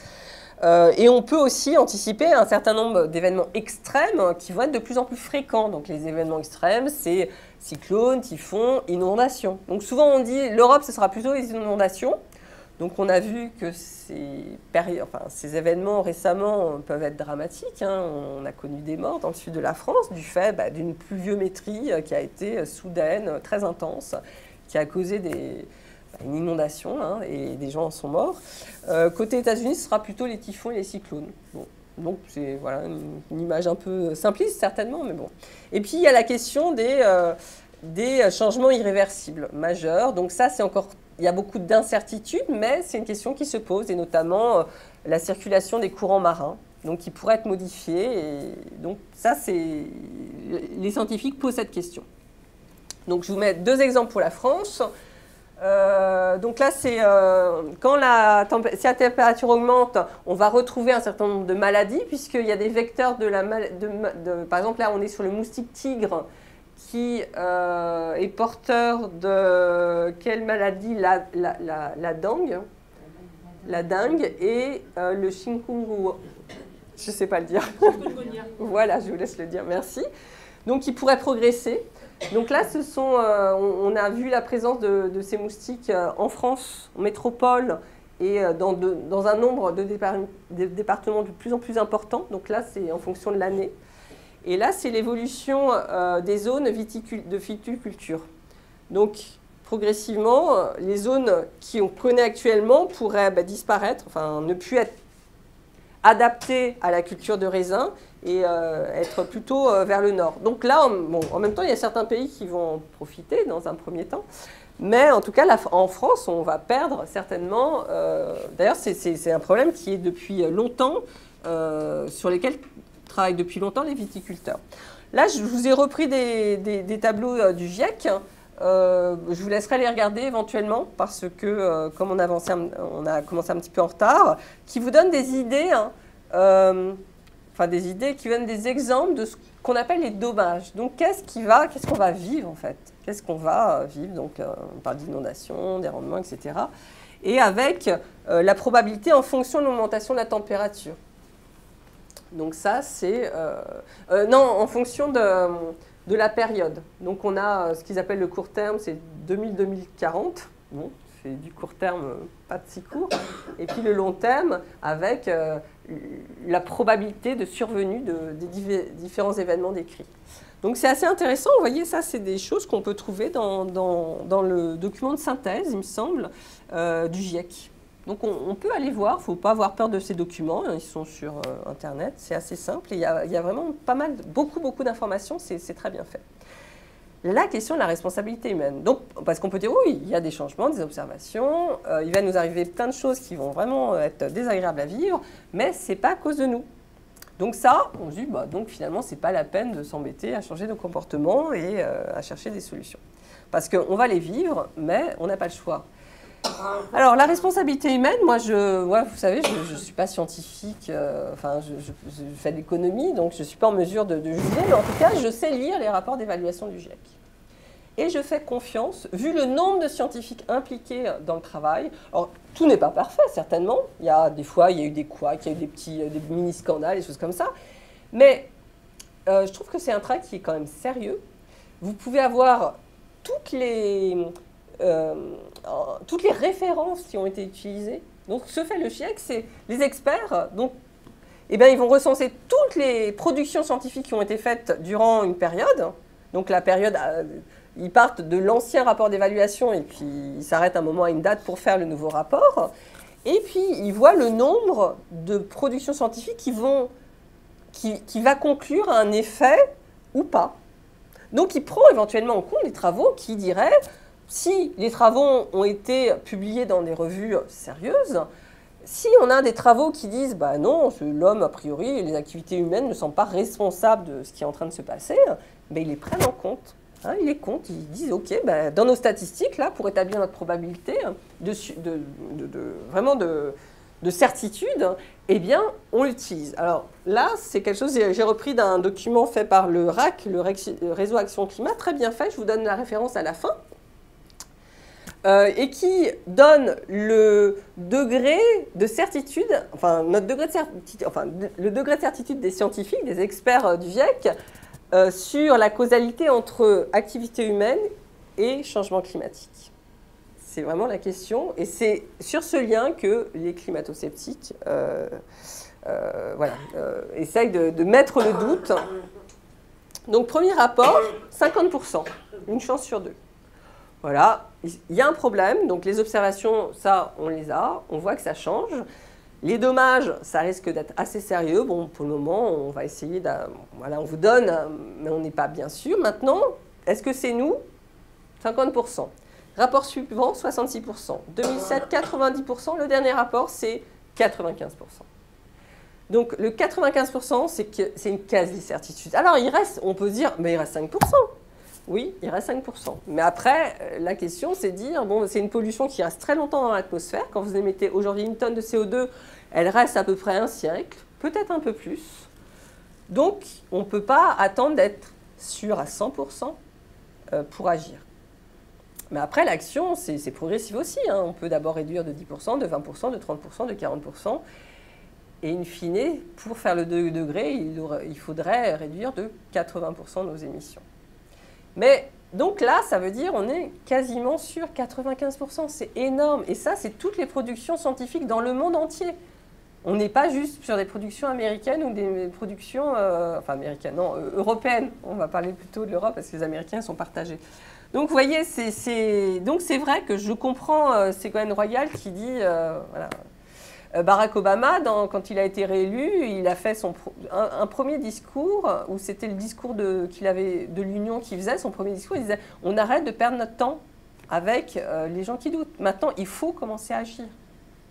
Et on peut aussi anticiper un certain nombre d'événements extrêmes qui vont être de plus en plus fréquents. Donc les événements extrêmes, c'est cyclones, typhons, inondations. Donc souvent on dit l'Europe, ce sera plutôt les inondations. Donc on a vu que ces événements récemment peuvent être dramatiques. Hein. On a connu des morts dans le sud de la France du fait d'une pluviométrie qui a été soudaine, très intense, qui a causé une inondation, hein, et des gens en sont morts. Côté États-Unis, ce sera plutôt les typhons et les cyclones. Bon. Donc c'est voilà, une image un peu simpliste certainement, mais bon. Et puis il y a la question des changements irréversibles majeurs. Donc ça, il y a beaucoup d'incertitudes, mais c'est une question qui se pose, et notamment la circulation des courants marins, donc qui pourrait être modifiée. Et donc ça, les scientifiques posent cette question. Donc je vous mets 2 exemples pour la France. Donc là, c'est quand si la température augmente, on va retrouver un certain nombre de maladies, puisqu'il y a des vecteurs par exemple, là, on est sur le moustique tigre, qui est porteur de quelle maladie? La dengue. La dengue et le chikungunya. Je ne sais pas le dire. Voilà, je vous laisse le dire, merci. Donc, il pourrait progresser. Donc là, on a vu la présence de ces moustiques en France, en métropole, et dans un nombre de départements de plus en plus important. Donc là, c'est en fonction de l'année. Et là, c'est l'évolution des zones de viticulture. Donc, progressivement, les zones qu'on connaît actuellement pourraient disparaître, enfin ne plus être adaptées à la culture de raisin et être plutôt vers le nord. Donc là, en même temps, il y a certains pays qui vont en profiter dans un premier temps. Mais en tout cas, en France, on va perdre certainement. D'ailleurs, c'est un problème qui est depuis longtemps, sur lesquels travaillent depuis longtemps les viticulteurs. Là, je vous ai repris des tableaux du GIEC. Je vous laisserai les regarder éventuellement parce que, comme on a commencé un petit peu en retard, qui vous donnent des idées, des idées qui donnent des exemples de ce qu'on appelle les dommages. Donc, qu'est-ce qu'on va vivre en fait? Qu'est-ce qu'on va vivre? Donc, on parle d'inondation, des rendements, etc. Et avec la probabilité en fonction de l'augmentation de la température. Donc ça, c'est... en fonction de la période. Donc on a ce qu'ils appellent le court terme, c'est 2000-2040. Bon, c'est du court terme, pas de si court. Et puis le long terme, avec la probabilité de survenue des différents événements décrits. Donc c'est assez intéressant. Vous voyez, ça, c'est des choses qu'on peut trouver dans le document de synthèse, il me semble, du GIEC. Donc on peut aller voir, il ne faut pas avoir peur de ces documents, ils sont sur Internet, c'est assez simple, et il y a vraiment beaucoup d'informations, c'est très bien fait. La question de la responsabilité humaine, donc, parce qu'on peut dire oui, il y a des changements, des observations, il va nous arriver plein de choses qui vont vraiment être désagréables à vivre, mais ce n'est pas à cause de nous. Donc ça, on se dit, donc finalement, ce n'est pas la peine de s'embêter à changer nos comportements et à chercher des solutions. Parce qu'on va les vivre, mais on n'a pas le choix. Alors, la responsabilité humaine, moi, vous savez, je ne suis pas scientifique, je fais de l'économie, donc je ne suis pas en mesure de juger, mais en tout cas, je sais lire les rapports d'évaluation du GIEC. Et je fais confiance, vu le nombre de scientifiques impliqués dans le travail. Alors, tout n'est pas parfait, certainement. Des fois, il y a eu des couacs, il y a eu des mini-scandales, des choses comme ça. Mais je trouve que c'est un travail qui est quand même sérieux. Vous pouvez avoir toutes les références qui ont été utilisées. Donc, ce fait le GIEC, c'est les experts. Donc, ils vont recenser toutes les productions scientifiques qui ont été faites durant une période. Donc, la période, ils partent de l'ancien rapport d'évaluation et puis ils s'arrêtent un moment à une date pour faire le nouveau rapport. Et puis, ils voient le nombre de productions scientifiques qui va conclure à un effet ou pas. Donc, ils prennent éventuellement en compte les travaux qui diraient... Si les travaux ont été publiés dans des revues sérieuses, si on a des travaux qui disent « non, l'homme, a priori, les activités humaines ne sont pas responsables de ce qui est en train de se passer », ils les prennent en compte. Ils les comptent, ils disent « Ok, dans nos statistiques, là, pour établir notre probabilité de certitude, on l'utilise. » Alors là, c'est quelque chose, j'ai repris d'un document fait par le RAC, le Réseau Action Climat, très bien fait, je vous donne la référence à la fin. Et qui donne le degré de certitude, le degré de certitude des scientifiques, des experts du GIEC, sur la causalité entre activité humaine et changement climatique. C'est vraiment la question, et c'est sur ce lien que les climato-sceptiques essayent de mettre le doute. Donc, premier rapport, 50%, une chance sur deux. Voilà, il y a un problème, donc les observations, ça, on les a, on voit que ça change. Les dommages, ça risque d'être assez sérieux. Bon, pour le moment, on va essayer on vous donne, mais on n'est pas bien sûr. Maintenant, est-ce que c'est nous? 50%. Rapport suivant, 66%. 2007, 90%. Le dernier rapport, c'est 95%. Donc, le 95%, c'est une quasi-certitude. Alors, on peut se dire, mais il reste 5%. Oui, il reste 5%. Mais après, la question, c'est de dire, c'est une pollution qui reste très longtemps dans l'atmosphère. Quand vous émettez aujourd'hui une tonne de CO2, elle reste à peu près un siècle, peut-être un peu plus. Donc, on ne peut pas attendre d'être sûr à 100%, pour agir. Mais après, l'action, c'est progressif aussi, hein. On peut d'abord réduire de 10%, de 20%, de 30%, de 40%. Et in fine, pour faire le 2 degrés, il faudrait réduire de 80% nos émissions. Mais donc là, ça veut dire on est quasiment sur 95%. C'est énorme. Et ça, c'est toutes les productions scientifiques dans le monde entier. On n'est pas juste sur des productions américaines ou des productions, enfin américaines, non, européennes. On va parler plutôt de l'Europe parce que les Américains sont partagés. Donc vous voyez, donc c'est vrai que je comprends Ségolène Royal qui dit, voilà, Barack Obama, quand il a été réélu, il a fait un premier discours où c'était le discours qu'il avait de l'Union qui faisait, son premier discours, il disait « On arrête de perdre notre temps avec les gens qui doutent. Maintenant, il faut commencer à agir.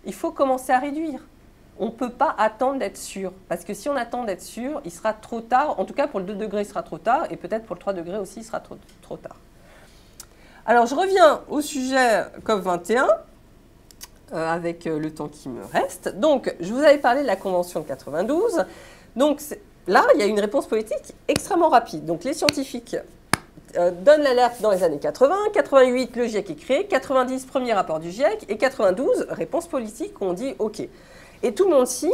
Il faut commencer à réduire. On ne peut pas attendre d'être sûr. Parce que si on attend d'être sûr, il sera trop tard. En tout cas, pour le 2 degrés, il sera trop tard. Et peut-être pour le 3 degrés aussi, il sera trop tard. » Alors, je reviens au sujet COP21. Avec le temps qui me reste. Donc, je vous avais parlé de la Convention de 92. Donc, là, il y a une réponse politique extrêmement rapide. Donc, les scientifiques donnent l'alerte dans les années 80. 88, le GIEC est créé. 90, premier rapport du GIEC. Et 92, réponse politique, on dit OK. Et tout le monde signe,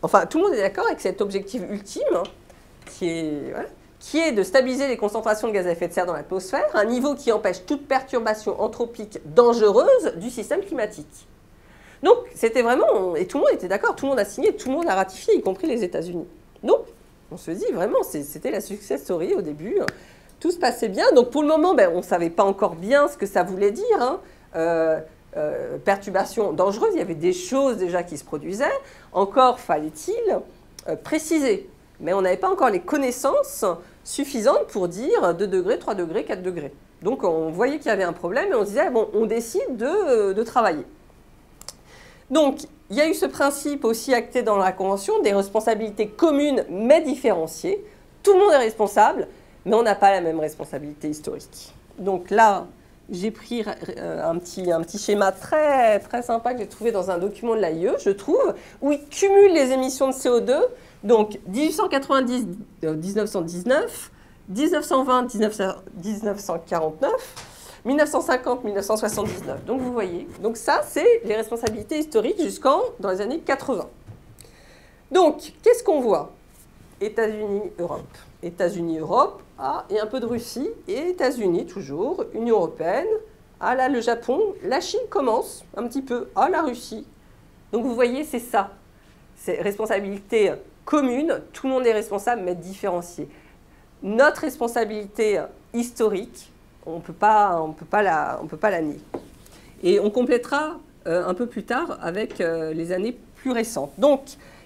enfin, tout le monde est d'accord avec cet objectif ultime, hein, qui est de stabiliser les concentrations de gaz à effet de serre dans l'atmosphère, un niveau qui empêche toute perturbation anthropique dangereuse du système climatique. Donc, c'était vraiment, et tout le monde était d'accord, tout le monde a signé, tout le monde a ratifié, y compris les États-Unis. Donc, on se dit vraiment, c'était la success story au début, hein. Tout se passait bien. Donc, pour le moment, on ne savait pas encore bien ce que ça voulait dire, hein. Perturbation dangereuse, il y avait des choses déjà qui se produisaient. Encore fallait-il préciser. Mais on n'avait pas encore les connaissances suffisantes pour dire 2 degrés, 3 degrés, 4 degrés. Donc, on voyait qu'il y avait un problème et on se disait, bon, on décide de travailler. Donc, il y a eu ce principe aussi acté dans la Convention des responsabilités communes mais différenciées. Tout le monde est responsable, mais on n'a pas la même responsabilité historique. Donc là, j'ai pris un petit schéma très, très sympa que j'ai trouvé dans un document de l'AIE, je trouve, où il cumule les émissions de CO2. Donc, 1890, 1919, 1920, 1949... 1950-1979. Donc vous voyez, donc ça c'est les responsabilités historiques dans les années 80. Donc qu'est-ce qu'on voit? États-Unis, Europe. États-Unis, Europe, et un peu de Russie, et États-Unis toujours, Union européenne, là le Japon, la Chine commence un petit peu, la Russie. Donc vous voyez, c'est ça. C'est responsabilité commune, tout le monde est responsable mais différencié. Notre responsabilité historique, on ne peut pas la nier. Et on complétera un peu plus tard avec les années plus récentes. Donc,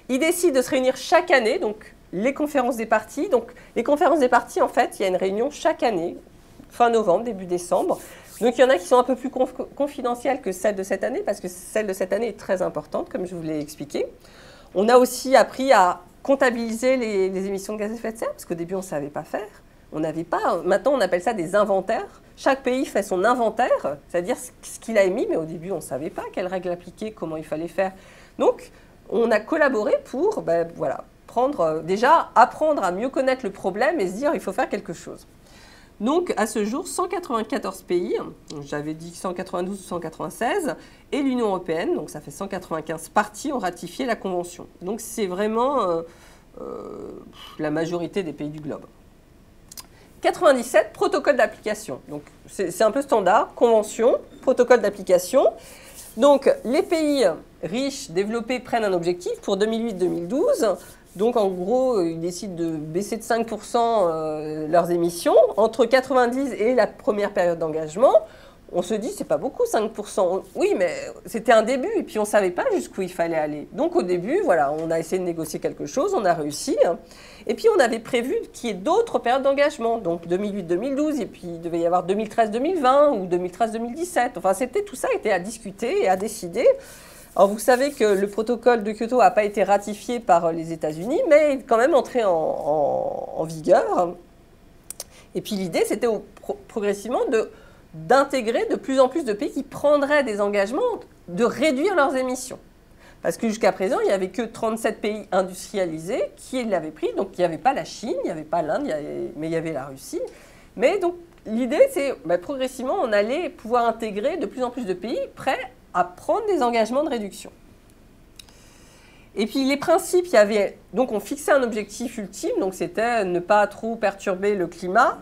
ils décident de se réunir chaque année, donc les conférences des parties. Donc, les conférences des parties, en fait, il y a une réunion chaque année, fin novembre, début décembre. Donc, il y en a qui sont un peu plus confidentielles que celles de cette année, parce que celle de cette année est très importante, comme je vous l'ai expliqué. On a aussi appris à comptabiliser les émissions de gaz à effet de serre, parce qu'au début, on ne savait pas faire. On n'avait pas. Maintenant, on appelle ça des inventaires. Chaque pays fait son inventaire, c'est-à-dire ce qu'il a émis, mais au début, on ne savait pas quelles règles appliquer, comment il fallait faire. Donc, on a collaboré pour déjà apprendre à mieux connaître le problème et se dire il faut faire quelque chose. Donc, à ce jour, 194 pays, j'avais dit 192 ou 196, et l'Union européenne, donc ça fait 195 parties, ont ratifié la Convention. Donc, c'est vraiment la majorité des pays du globe. 97, protocole d'application. Donc, c'est un peu standard, convention, protocole d'application. Donc, les pays riches, développés, prennent un objectif pour 2008-2012. Donc, en gros, ils décident de baisser de 5% leurs émissions. Entre 90 et la première période d'engagement, on se dit, c'est pas beaucoup, 5%. Oui, mais c'était un début, et puis on ne savait pas jusqu'où il fallait aller. Donc, au début, voilà, on a essayé de négocier quelque chose, on a réussi. Et puis, on avait prévu qu'il y ait d'autres périodes d'engagement, donc 2008-2012, et puis il devait y avoir 2013-2020 ou 2013-2017. Enfin, tout ça était à discuter et à décider. Alors, vous savez que le protocole de Kyoto n'a pas été ratifié par les États-Unis, mais est quand même entré en vigueur. Et puis, l'idée, c'était progressivement d'intégrer de plus en plus de pays qui prendraient des engagements de réduire leurs émissions. Parce que jusqu'à présent, il n'y avait que 37 pays industrialisés qui l'avaient pris. Donc, il n'y avait pas la Chine, il n'y avait pas l'Inde, mais il y avait la Russie. Mais donc, l'idée, c'est progressivement, on allait pouvoir intégrer de plus en plus de pays prêts à prendre des engagements de réduction. Et puis les principes, donc on fixait un objectif ultime, donc c'était ne pas trop perturber le climat.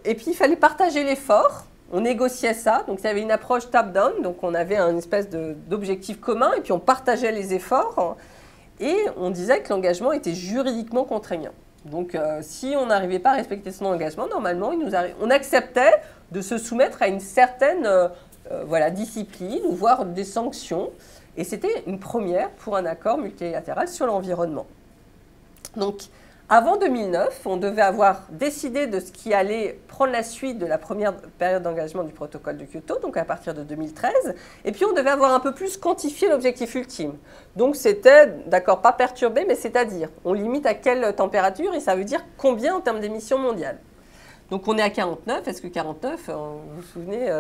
Et puis il fallait partager l'effort, on négociait ça, donc il y avait une approche top-down, donc on avait une espèce d'objectif commun, et puis on partageait les efforts, et on disait que l'engagement était juridiquement contraignant. Donc si on n'arrivait pas à respecter son engagement, normalement on acceptait de se soumettre à une certaine discipline, ou voire des sanctions. Et c'était une première pour un accord multilatéral sur l'environnement. Donc, avant 2009, on devait avoir décidé de ce qui allait prendre la suite de la première période d'engagement du protocole de Kyoto, donc à partir de 2013. Et puis, on devait avoir un peu plus quantifié l'objectif ultime. Donc, c'était, d'accord, pas perturbé, mais c'est-à-dire, on limite à quelle température et ça veut dire combien en termes d'émissions mondiales. Donc, on est à 49. Est-ce que 49, vous vous souvenez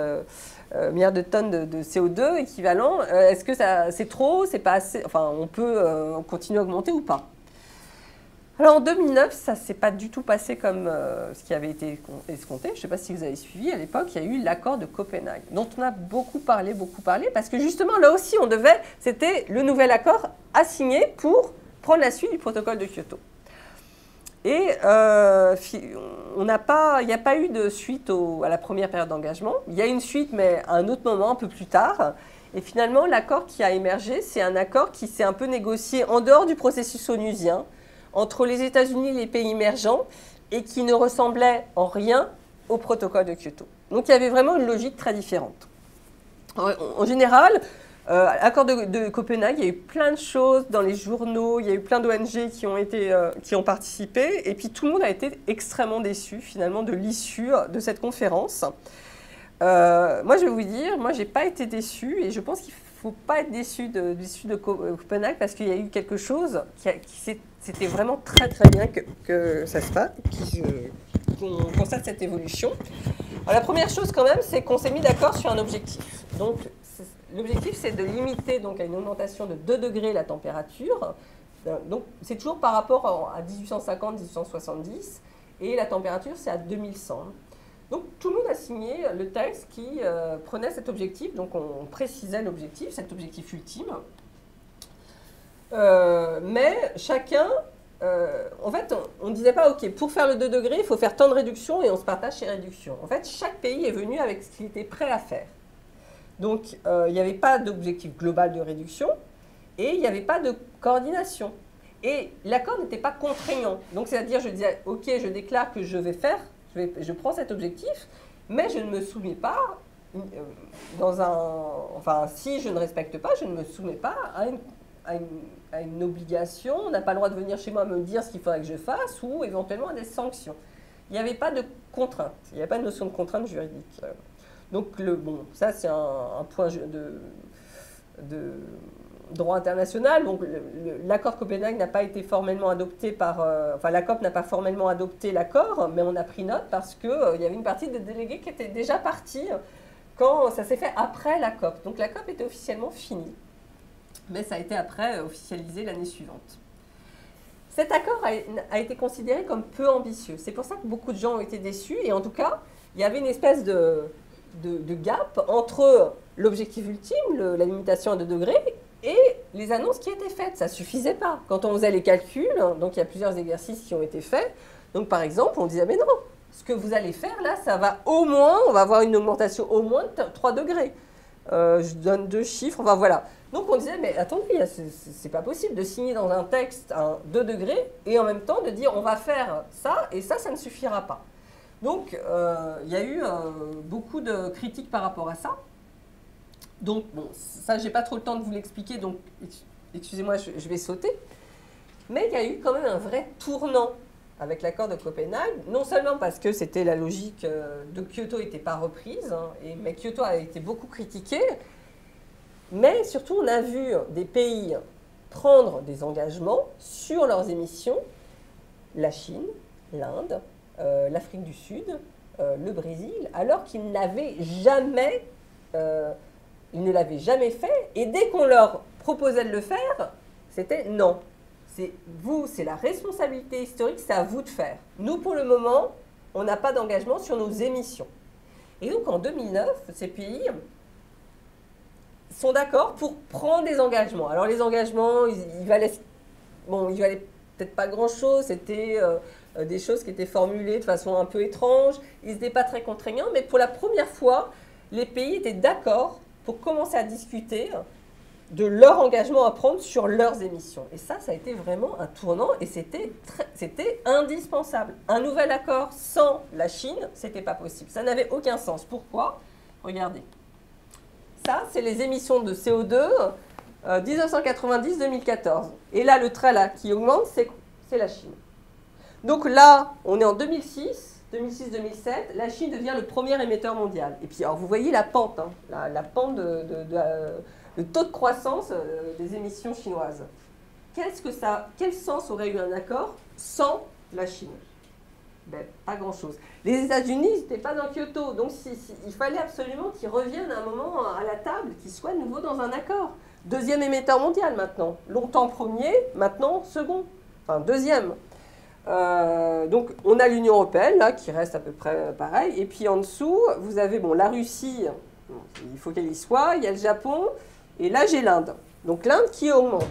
milliards de tonnes de CO2 équivalent. Est-ce que c'est trop, c'est pas assez? Enfin, on peut continuer à augmenter ou pas. Alors en 2009, ça ne s'est pas du tout passé comme ce qui avait été escompté. Je ne sais pas si vous avez suivi, à l'époque, il y a eu l'accord de Copenhague, dont on a beaucoup parlé, parce que justement, là aussi, c'était le nouvel accord à signer pour prendre la suite du protocole de Kyoto. Et il n'y a pas eu de suite à la première période d'engagement. Il y a une suite, mais à un autre moment, un peu plus tard. Et finalement, l'accord qui a émergé, c'est un accord qui s'est un peu négocié en dehors du processus onusien, entre les États-Unis et les pays émergents, et qui ne ressemblait en rien au protocole de Kyoto. Donc il y avait vraiment une logique très différente. En général, l'accord de Copenhague, il y a eu plein de choses dans les journaux, il y a eu plein d'ONG qui ont participé, et puis tout le monde a été extrêmement déçu finalement de l'issue de cette conférence. Moi, je vais vous dire, moi, j'ai pas été déçue, et je pense qu'il faut pas être déçu de l'issue de Copenhague parce qu'il y a eu quelque chose c'était vraiment très très bien que ça se fasse, qu'on constate cette évolution. Alors, la première chose quand même, c'est qu'on s'est mis d'accord sur un objectif. Donc, l'objectif, c'est de limiter donc, à une augmentation de 2 degrés la température. Donc, c'est toujours par rapport à 1850-1870, et la température, c'est à 2100. Donc, tout le monde a signé le texte qui prenait cet objectif. Donc, on précisait l'objectif, cet objectif ultime. Mais chacun, en fait, on ne disait pas, OK, pour faire le 2 degrés, il faut faire tant de réductions et on se partage ces réductions. En fait, chaque pays est venu avec ce qu'il était prêt à faire. Donc, il n'y avait pas d'objectif global de réduction et il n'y avait pas de coordination. Et l'accord n'était pas contraignant. Donc, c'est-à-dire, je disais, OK, je déclare que je vais faire, je prends cet objectif, mais je ne me soumets pas si je ne respecte pas, je ne me soumets pas à une obligation. On n'a pas le droit de venir chez moi me dire ce qu'il faudrait que je fasse ou éventuellement à des sanctions. Il n'y avait pas de contrainte, il n'y avait pas de notion de contrainte juridique. Donc, ça c'est un point de droit international. Donc, l'accord Copenhague n'a pas été formellement adopté la COP n'a pas formellement adopté l'accord, mais on a pris note parce qu'il y avait une partie des délégués qui étaient déjà partis quand ça s'est fait après la COP. Donc, la COP était officiellement finie, mais ça a été après officialisé l'année suivante. Cet accord a été considéré comme peu ambitieux. C'est pour ça que beaucoup de gens ont été déçus, et en tout cas, il y avait une espèce de gap entre l'objectif ultime, la limitation à 2 degrés, et les annonces qui étaient faites. Ça ne suffisait pas. Quand on faisait les calculs, donc il y a plusieurs exercices qui ont été faits. Donc par exemple, on disait, mais non, ce que vous allez faire là, ça va au moins, on va avoir une augmentation au moins de 3 degrés. Je donne 2 chiffres, enfin voilà. Donc on disait, mais attendez, c'est pas possible de signer dans un texte un 2 degrés et en même temps de dire on va faire ça et ça ne suffira pas. Donc il y a eu beaucoup de critiques par rapport à ça. Donc bon, ça j'ai pas trop le temps de vous l'expliquer, donc excusez-moi, je vais sauter. Mais il y a eu quand même un vrai tournant avec l'accord de Copenhague, non seulement parce que c'était la logique de Kyoto n'était pas reprise, mais Kyoto a été beaucoup critiqué, mais surtout on a vu des pays prendre des engagements sur leurs émissions, la Chine, l'Inde, l'Afrique du Sud, le Brésil, alors qu'ils ne l'avaient jamais fait, et dès qu'on leur proposait de le faire, c'était non. C'est la responsabilité historique, c'est à vous de faire. Nous, pour le moment, on n'a pas d'engagement sur nos émissions. Et donc en 2009, ces pays sont d'accord pour prendre des engagements. Alors les engagements, ils valaient peut-être pas grand-chose, c'était des choses qui étaient formulées de façon un peu étrange, ils n'étaient pas très contraignants, mais pour la première fois, les pays étaient d'accord pour commencer à discuter de leur engagement à prendre sur leurs émissions. Et ça a été vraiment un tournant et c'était indispensable. Un nouvel accord sans la Chine, c'était pas possible. Ça n'avait aucun sens. Pourquoi? Regardez. Ça, c'est les émissions de CO2 1990-2014. Et là, le trait là qui augmente, c'est la Chine. Donc là, on est en 2006-2007, la Chine devient le premier émetteur mondial. Et puis, alors, vous voyez la pente, hein, la pente le taux de croissance des émissions chinoises. Quel sens aurait eu un accord sans la Chine? Ben, pas grand-chose. Les États-Unis n'étaient pas dans Kyoto, donc il fallait absolument qu'ils reviennent à un moment à la table, qu'ils soient de nouveau dans un accord. Deuxième émetteur mondial maintenant. Longtemps premier, maintenant second. Enfin, deuxième. Donc, on a l'Union européenne, là, qui reste à peu près pareil. Et puis en dessous, vous avez la Russie, il faut qu'elle y soit, il y a le Japon, et là, j'ai l'Inde. Donc l'Inde qui augmente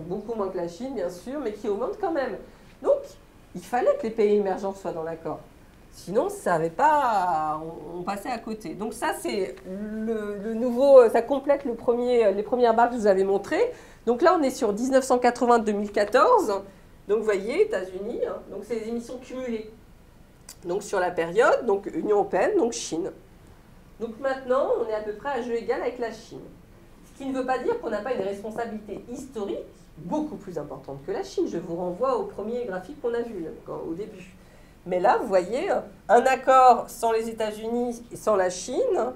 beaucoup moins que la Chine, bien sûr, mais qui augmente quand même. Donc, il fallait que les pays émergents soient dans l'accord. Sinon, ça n'avait pas... On passait à côté. Donc ça, c'est le nouveau... Ça complète les premières barres que je vous avais montrées. Donc là, on est sur 1980-2014. Donc vous voyez, États-Unis, hein, donc c'est les émissions cumulées. Donc sur la période, donc Union européenne, donc Chine. Donc maintenant, on est à peu près à jeu égal avec la Chine. Ce qui ne veut pas dire qu'on n'a pas une responsabilité historique beaucoup plus importante que la Chine. Je vous renvoie au premier graphique qu'on a vu au début. Mais là, vous voyez, un accord sans les États-Unis et sans la Chine,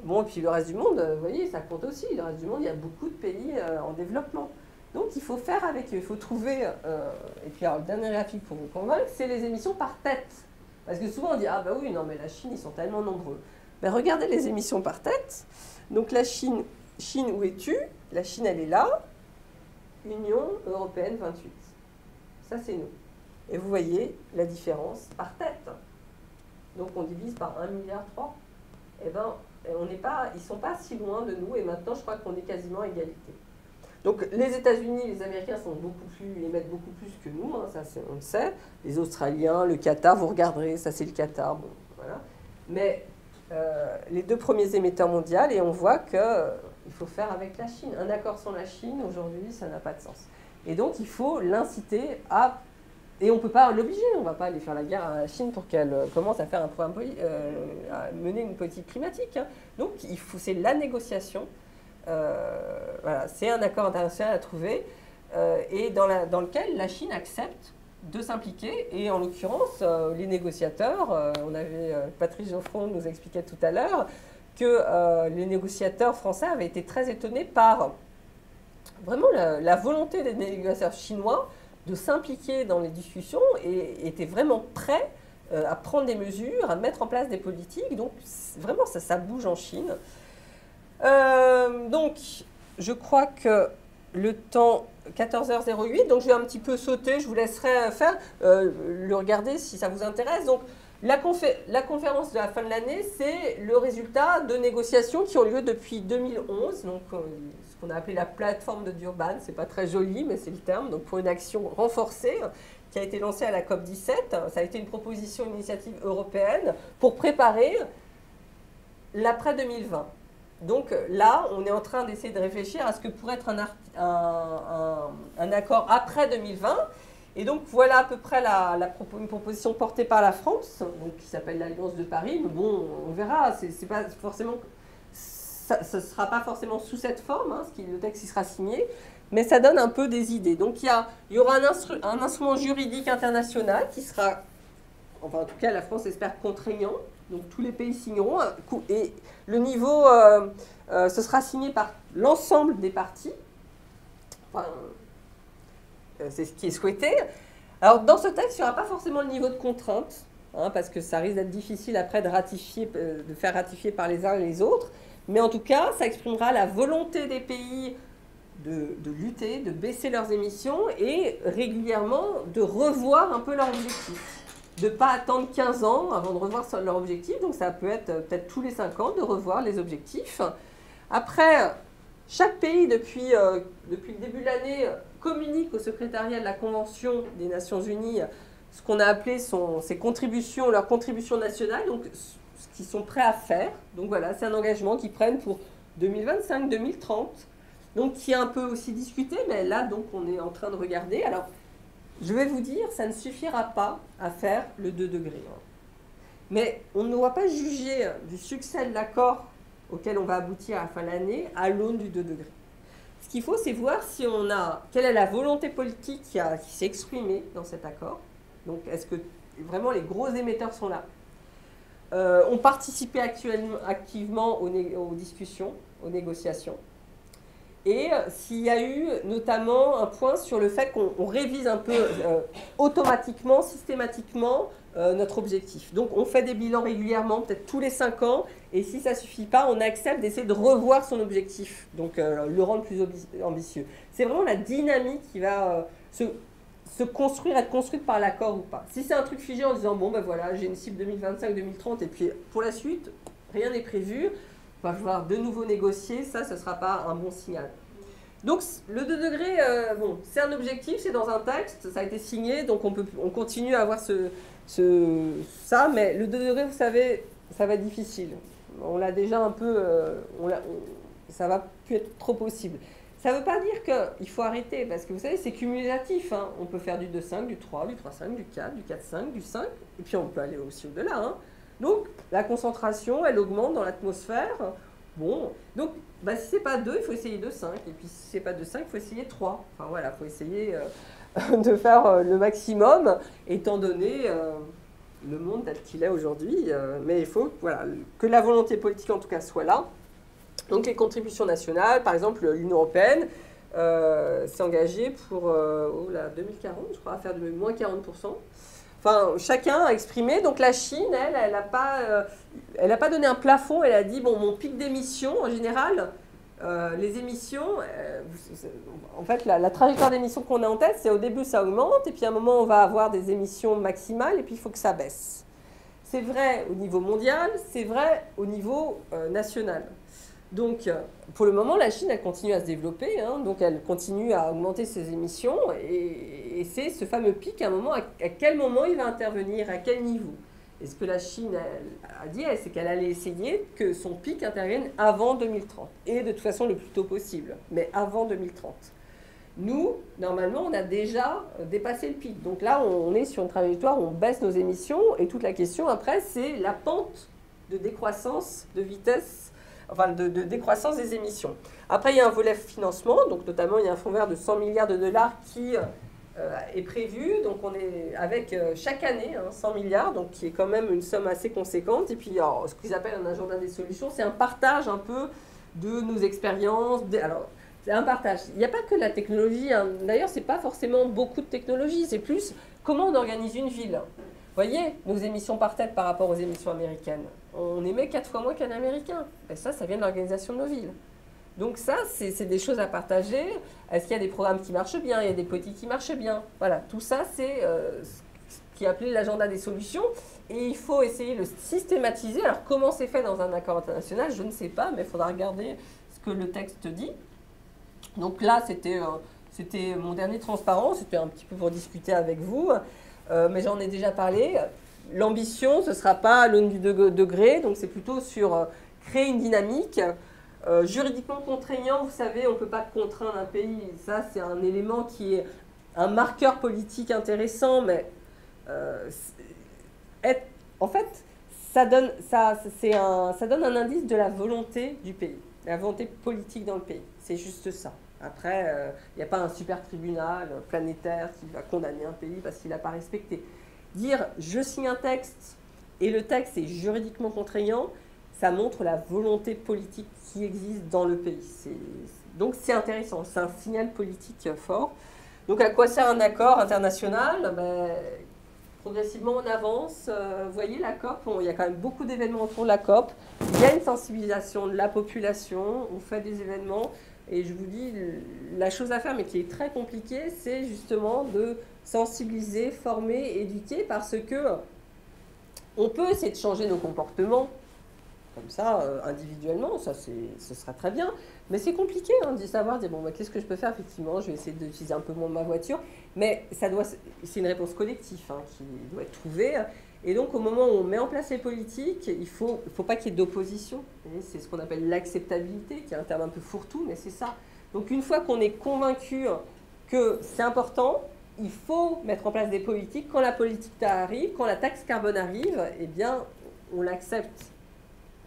bon, et puis le reste du monde, vous voyez, ça compte aussi. Le reste du monde, il y a beaucoup de pays en développement. Donc, il faut faire avec eux. Il faut trouver... et puis, alors, le dernier graphique pour vous convaincre, c'est les émissions par tête. Parce que souvent, on dit, ah bah oui, non, mais la Chine, ils sont tellement nombreux. Mais regardez les émissions par tête. Donc, la Chine, où es-tu? La Chine, elle est là. Union européenne 28. Ça, c'est nous. Et vous voyez la différence par tête. Donc, on divise par 1,3 milliard. Eh bien, ils ne sont pas si loin de nous. Et maintenant, je crois qu'on est quasiment à égalité. Donc, les États-Unis, les Américains émettent beaucoup plus que nous. Hein, ça, on le sait. Les Australiens, le Qatar, vous regarderez, ça, c'est le Qatar. Bon, voilà. Mais les deux premiers émetteurs mondiaux, et on voit qu'il faut faire avec la Chine. Un accord sans la Chine, aujourd'hui, ça n'a pas de sens. Et donc, il faut l'inciter à... Et on ne peut pas l'obliger, on ne va pas aller faire la guerre à la Chine pour qu'elle commence à faire à mener une politique climatique. Hein. Donc, c'est la négociation. Voilà, c'est un accord international à trouver et dans lequel la Chine accepte de s'impliquer. Et en l'occurrence, les négociateurs, on avait Patrice Geoffron nous expliquait tout à l'heure que les négociateurs français avaient été très étonnés par vraiment la volonté des négociateurs chinois de s'impliquer dans les discussions et étaient vraiment prêts à prendre des mesures, à mettre en place des politiques. Donc vraiment, ça bouge en Chine. Donc, je crois que le temps, 14h08, donc je vais un petit peu sauter, je vous laisserai faire, le regarder si ça vous intéresse. Donc, la conférence de la fin de l'année, c'est le résultat de négociations qui ont lieu depuis 2011, donc ce qu'on a appelé la plateforme de Durban, c'est pas très joli, mais c'est le terme, donc pour une action renforcée qui a été lancée à la COP17, ça a été une proposition, une initiative européenne pour préparer l'après 2020. Donc là, on est en train d'essayer de réfléchir à ce que pourrait être un accord après 2020. Et donc voilà à peu près une proposition portée par la France, donc, qui s'appelle l'Alliance de Paris. Mais bon, on verra, c'est pas forcément, ça ne sera pas forcément sous cette forme, hein, le texte il sera signé, mais ça donne un peu des idées. Donc il y aura un instrument juridique international qui sera, enfin en tout cas la France espère contraignant. Donc tous les pays signeront et le niveau, ce sera signé par l'ensemble des parties. Enfin, c'est ce qui est souhaité. Alors dans ce texte, il n'y aura pas forcément le niveau de contrainte, hein, parce que ça risque d'être difficile après de faire ratifier par les uns et les autres. Mais en tout cas, ça exprimera la volonté des pays de lutter, de baisser leurs émissions et régulièrement de revoir un peu leurs objectifs. de ne pas attendre 15 ans avant de revoir leur objectif. Donc ça peut être peut-être tous les 5 ans de revoir les objectifs. Après, chaque pays, depuis le début de l'année, communique au secrétariat de la Convention des Nations Unies ce qu'on a appelé ses contributions, leurs contributions nationales, donc ce qu'ils sont prêts à faire. Donc voilà, c'est un engagement qu'ils prennent pour 2025, 2030, donc qui est un peu aussi discuté, mais là, donc, on est en train de regarder. Alors, je vais vous dire, ça ne suffira pas à faire le 2 degrés. Mais on ne doit pas juger du succès de l'accord auquel on va aboutir à la fin de l'année à l'aune du 2 degrés. Ce qu'il faut, c'est voir si quelle est la volonté politique qui s'est exprimée dans cet accord. Donc, est-ce que vraiment les gros émetteurs sont là? On participait activement aux discussions, aux négociations. Et s'il y a eu notamment un point sur le fait qu'on révise un peu automatiquement, systématiquement, notre objectif. Donc on fait des bilans régulièrement, peut-être tous les 5 ans, et si ça ne suffit pas, on accepte d'essayer de revoir son objectif, donc le rendre plus ambitieux. C'est vraiment la dynamique qui va se construire, être construite par l'accord ou pas. Si c'est un truc figé en disant, bon ben voilà, j'ai une cible 2025-2030, et puis pour la suite, rien n'est prévu, on va vouloir de nouveau négocier, ça, ce ne sera pas un bon signal. Donc le 2 degrés, bon, c'est un objectif, c'est dans un texte, ça a été signé, donc on continue à avoir ça, mais le 2 degrés, vous savez, ça va être difficile. On l'a déjà un peu, ça va plus être trop possible. Ça ne veut pas dire qu'il faut arrêter, parce que vous savez, c'est cumulatif. Hein. On peut faire du 2,5, du 3, du 3,5, du 4, du 4,5, du 5, et puis on peut aller aussi au-delà. Hein. Donc, la concentration, elle augmente dans l'atmosphère. Bon, donc, bah, si ce n'est pas 2, il faut essayer 2,5. Et puis, si ce n'est pas 2,5, il faut essayer 3. Enfin, voilà, il faut essayer de faire le maximum, étant donné le monde tel qu'il est aujourd'hui. Mais il faut que la volonté politique, en tout cas, soit là. Donc, les contributions nationales, par exemple, l'Union européenne s'est engagée pour 2040, je crois, à faire de moins 40%. Enfin, chacun a exprimé. Donc la Chine, elle n'a pas donné un plafond. Elle a dit, bon, mon pic d'émissions, en général, les émissions, en fait, la trajectoire d'émissions qu'on a en tête, c'est au début, ça augmente. Et puis à un moment, on va avoir des émissions maximales. Et puis, il faut que ça baisse. C'est vrai au niveau mondial, c'est vrai au niveau national. Donc, pour le moment, la Chine, elle continue à se développer, hein, donc elle continue à augmenter ses émissions, et c'est ce fameux pic, à un moment, à quel moment il va intervenir, à quel niveau. Et ce que la Chine a dit, c'est qu'elle allait essayer que son pic intervienne avant 2030, et de toute façon le plus tôt possible, mais avant 2030. Nous, normalement, on a déjà dépassé le pic, donc là, on est sur une trajectoire où on baisse nos émissions, et toute la question après, c'est la pente de décroissance, de vitesse, enfin de décroissance des émissions. Après, il y a un volet financement, donc notamment il y a un fonds vert de 100 milliards de dollars qui est prévu, donc on est avec chaque année 100 milliards, donc qui est quand même une somme assez conséquente. Et puis alors, ce qu'ils appellent un agenda des solutions, c'est un partage un peu de nos expériences. Alors, c'est un partage. Il n'y a pas que la technologie, hein. D'ailleurs, ce n'est pas forcément beaucoup de technologie, c'est plus comment on organise une ville. Vous voyez, nos émissions par tête par rapport aux émissions américaines. On émet 4 fois moins qu'un Américain. Et ça vient de l'organisation de nos villes. Donc ça, c'est des choses à partager. Est-ce qu'il y a des programmes qui marchent bien? Il y a des politiques qui marchent bien. Voilà, tout ça, c'est ce qui est appelé l'agenda des solutions. Et il faut essayer de le systématiser. Alors, comment c'est fait dans un accord international? Je ne sais pas, mais il faudra regarder ce que le texte dit. Donc là, c'était mon dernier transparent. C'était un petit peu pour discuter avec vous. Mais j'en ai déjà parlé. L'ambition, ce ne sera pas à l'aune du 2 degrés, donc c'est plutôt sur créer une dynamique. Juridiquement contraignant, vous savez, on ne peut pas contraindre un pays. Ça, c'est un élément qui est un marqueur politique intéressant, mais en fait, ça donne un indice de la volonté du pays, la volonté politique dans le pays. C'est juste ça. Après, il n'y a pas un super tribunal planétaire qui va condamner un pays parce qu'il n'a pas respecté. Dire « je signe un texte » et le texte est juridiquement contraignant, ça montre la volonté politique qui existe dans le pays. Donc c'est intéressant, c'est un signal politique fort. Donc à quoi sert un accord international? Progressivement on avance. Vous voyez la COP, il y a quand même beaucoup d'événements autour de la COP. Il y a une sensibilisation de la population, on fait des événements. Et je vous dis, la chose à faire, mais qui est très compliquée, c'est justement de sensibiliser, former, éduquer, parce que on peut essayer de changer nos comportements, comme ça, individuellement, ça ce sera très bien. Mais c'est compliqué de savoir, dire, bon, bah, qu'est-ce que je peux faire, effectivement, je vais essayer d'utiliser un peu moins ma voiture. Mais c'est une réponse collective qui doit être trouvée. Et donc, au moment où on met en place les politiques, il ne faut pas qu'il y ait d'opposition. C'est ce qu'on appelle l'acceptabilité, qui est un terme un peu fourre-tout, mais c'est ça. Donc, une fois qu'on est convaincu que c'est important, il faut mettre en place des politiques. Quand la politique arrive, quand la taxe carbone arrive, eh bien, on l'accepte.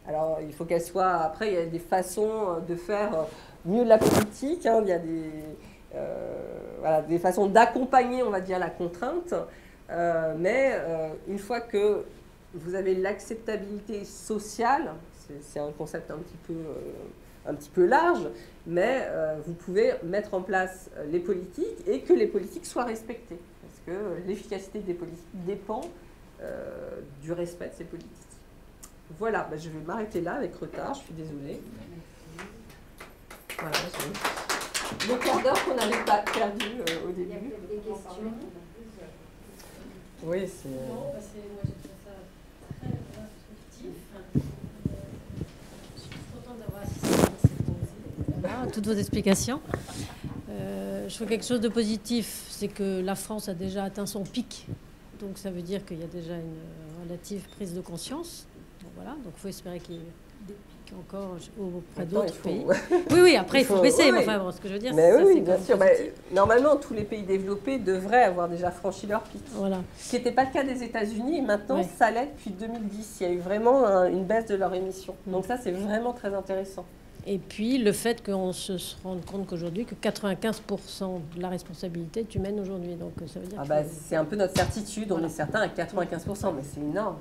Alors, il faut qu'elle soit... Après, il y a des façons de faire mieux de la politique. Il y a des façons d'accompagner, on va dire, la contrainte. Mais une fois que vous avez l'acceptabilité sociale, c'est un concept un petit peu large, mais vous pouvez mettre en place les politiques et que les politiques soient respectées. Parce que l'efficacité des politiques dépend du respect de ces politiques. Voilà, je vais m'arrêter là avec retard, je suis désolée. Voilà, le quart d'heure qu'on avait pas perdu au début. Il y a des questions. Oui, c'est... Moi, j'ai trouvé ça très instructif. Je suis contente d'avoir assisté à toutes vos explications. Je fais quelque chose de positif, c'est que la France a déjà atteint son pic. Donc ça veut dire qu'il y a déjà une relative prise de conscience. Donc voilà, donc il faut espérer qu'il y ait des pics encore auprès d'autres pays. Oui, après il faut baisser, mais enfin, bon, ce que je veux dire, mais c'est oui, bien sûr. Normalement, tous les pays développés devraient avoir déjà franchi leur pic. Voilà. Ce qui n'était pas le cas des États-Unis, et maintenant ça l'est depuis 2010. Il y a eu vraiment une baisse de leur émission. Donc ça, c'est vraiment très intéressant. Et puis le fait qu'on se rende compte qu'aujourd'hui, que 95% de la responsabilité est humaine aujourd'hui. Donc ça veut dire c'est un peu notre certitude, on est certain à 95%, mais c'est énorme.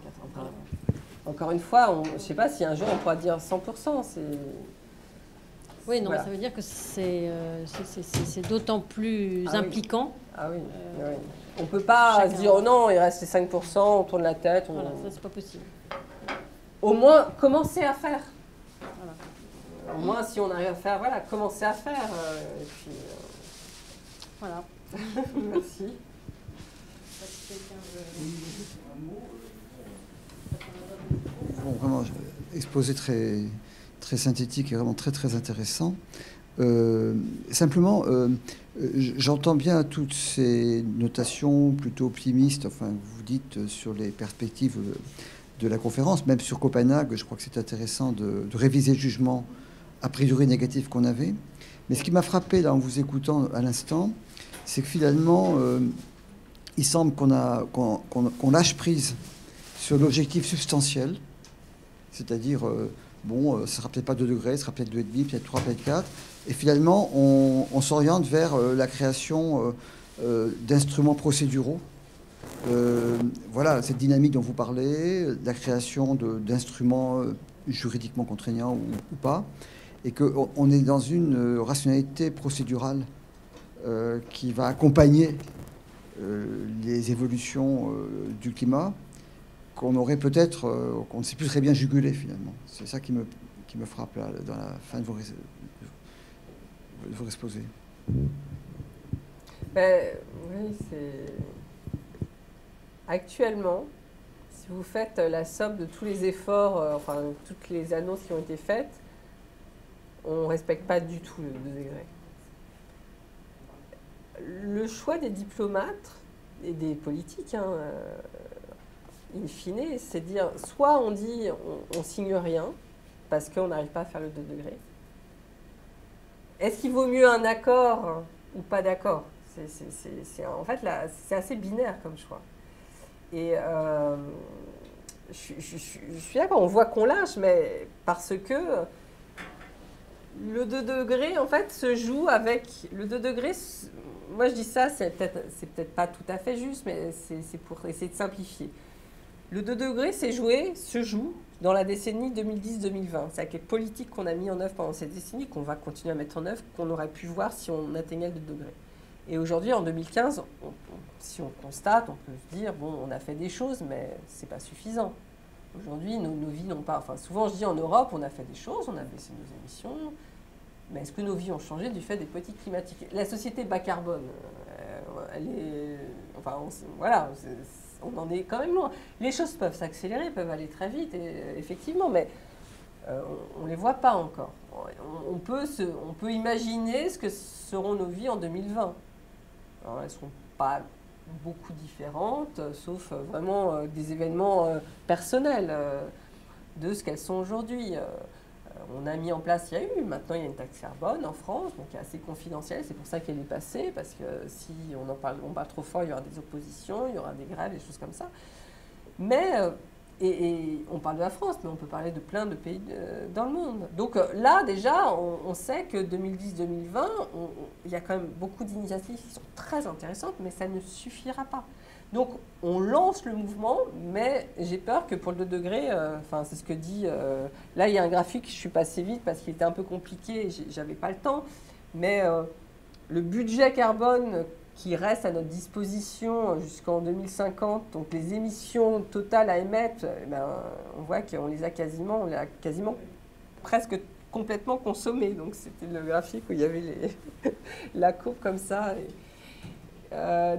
Encore une fois, je ne sais pas si un jour on pourra dire 100%. Oui, non, ça veut dire que c'est d'autant plus impliquant. Ah oui, oui. On ne peut pas se dire, oh non, il reste les 5%, on tourne la tête. Voilà, ça c'est pas possible. Au moins, commencer à faire. Voilà. Au moins, si on arrive à faire, voilà, commencer à faire. Et puis, voilà. Merci. Bon, vraiment, exposé très, très synthétique et vraiment très, très intéressant. Simplement, j'entends bien toutes ces notations plutôt optimistes, enfin, vous dites sur les perspectives de la conférence, même sur Copenhague, je crois que c'est intéressant de réviser le jugement a priori négatif qu'on avait. Mais ce qui m'a frappé là en vous écoutant à l'instant, c'est que finalement, il semble qu'on lâche prise sur l'objectif substantiel, c'est-à-dire, bon, ça sera peut-être pas 2 degrés, ça sera peut-être 2,5, peut-être 3, peut-être 4, et finalement, on s'oriente vers la création d'instruments procéduraux. Voilà, cette dynamique dont vous parlez, la création d'instruments juridiquement contraignants ou pas, et qu'on est dans une rationalité procédurale qui va accompagner les évolutions du climat, qu'on aurait peut-être, qu'on ne sait plus très bien juguler finalement. C'est ça qui me frappe là, dans la fin de vos exposés. Oui, c'est... Actuellement, si vous faites la somme de tous les efforts, enfin toutes les annonces qui ont été faites, on ne respecte pas du tout le 2 degrés. Le choix des diplomates et des politiques, in fine, c'est de dire, soit on dit on signe rien, parce qu'on n'arrive pas à faire le 2 degrés. Est-ce qu'il vaut mieux un accord ou pas d'accord? En fait, c'est assez binaire comme choix. Et je suis d'accord, on voit qu'on lâche, mais parce que le 2 degrés, en fait, se joue avec... Le 2 degrés, moi je dis ça, c'est peut-être pas tout à fait juste, mais c'est pour essayer de simplifier. Le 2 degrés se joue dans la décennie 2010-2020. C'est avec les politiques qu'on a mis en œuvre pendant cette décennie, qu'on va continuer à mettre en œuvre, qu'on aurait pu voir si on atteignait le 2 degrés. Et aujourd'hui, en 2015, si on constate, on peut se dire, bon, on a fait des choses, mais c'est pas suffisant. Aujourd'hui, nos vies n'ont pas... Enfin, souvent, je dis en Europe, on a fait des choses, on a baissé nos émissions, mais est-ce que nos vies ont changé du fait des politiques climatiques? La société bas carbone, elle est... Enfin, voilà, on en est quand même loin. Les choses peuvent s'accélérer, peuvent aller très vite, effectivement, mais on ne les voit pas encore. On peut imaginer ce que seront nos vies en 2020. Alors, elles ne seront pas beaucoup différentes, sauf vraiment des événements personnels de ce qu'elles sont aujourd'hui. On a mis en place, maintenant il y a une taxe carbone en France, donc qui est assez confidentielle, c'est pour ça qu'elle est passée, parce que si on parle trop fort, il y aura des oppositions, il y aura des grèves, des choses comme ça. Mais, et on parle de la France, mais on peut parler de plein de pays dans le monde. Donc là, déjà, on sait que 2010-2020, il y a quand même beaucoup d'initiatives qui sont très intéressantes, mais ça ne suffira pas. Donc, on lance le mouvement, mais j'ai peur que pour le 2 degrés, c'est ce que dit... là, il y a un graphique, je suis passée vite parce qu'il était un peu compliqué, j'avais pas le temps, mais le budget carbone qui reste à notre disposition jusqu'en 2050, donc les émissions totales à émettre, on voit qu'on les a quasiment presque complètement consommées. Donc, c'était le graphique où il y avait la courbe comme ça.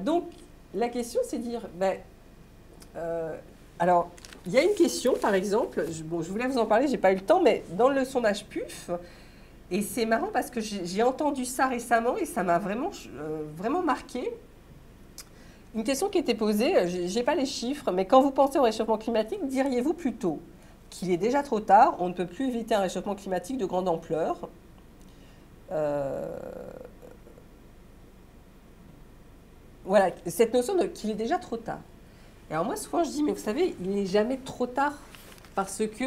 Donc, la question, c'est de dire, alors, il y a une question, par exemple, je voulais vous en parler, j'ai pas eu le temps, mais dans le sondage PUF, et c'est marrant parce que j'ai entendu ça récemment et ça m'a vraiment, vraiment marqué. Une question qui était posée, j'ai pas les chiffres, mais quand vous pensez au réchauffement climatique, diriez-vous plutôt qu'il est déjà trop tard, on ne peut plus éviter un réchauffement climatique de grande ampleur voilà, cette notion qu'il est déjà trop tard. Et alors moi, souvent, je dis, mais vous savez, il n'est jamais trop tard. Parce que,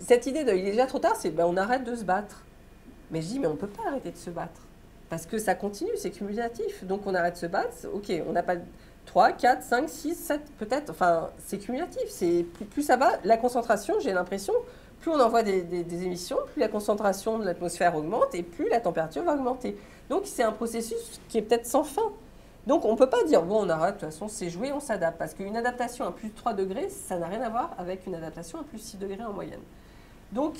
cette idée de il est déjà trop tard, c'est on arrête de se battre. Mais je dis, mais on ne peut pas arrêter de se battre. Parce que ça continue, c'est cumulatif. Donc on arrête de se battre, ok, on n'a pas 3, 4, 5, 6, 7, peut-être, enfin, c'est cumulatif. Plus ça va, la concentration, j'ai l'impression, plus on envoie des émissions, plus la concentration de l'atmosphère augmente et plus la température va augmenter. Donc c'est un processus qui est peut-être sans fin. Donc on ne peut pas dire, bon on arrête, de toute façon c'est joué, on s'adapte. Parce qu'une adaptation à plus 3 degrés, ça n'a rien à voir avec une adaptation à plus 6 degrés en moyenne. Donc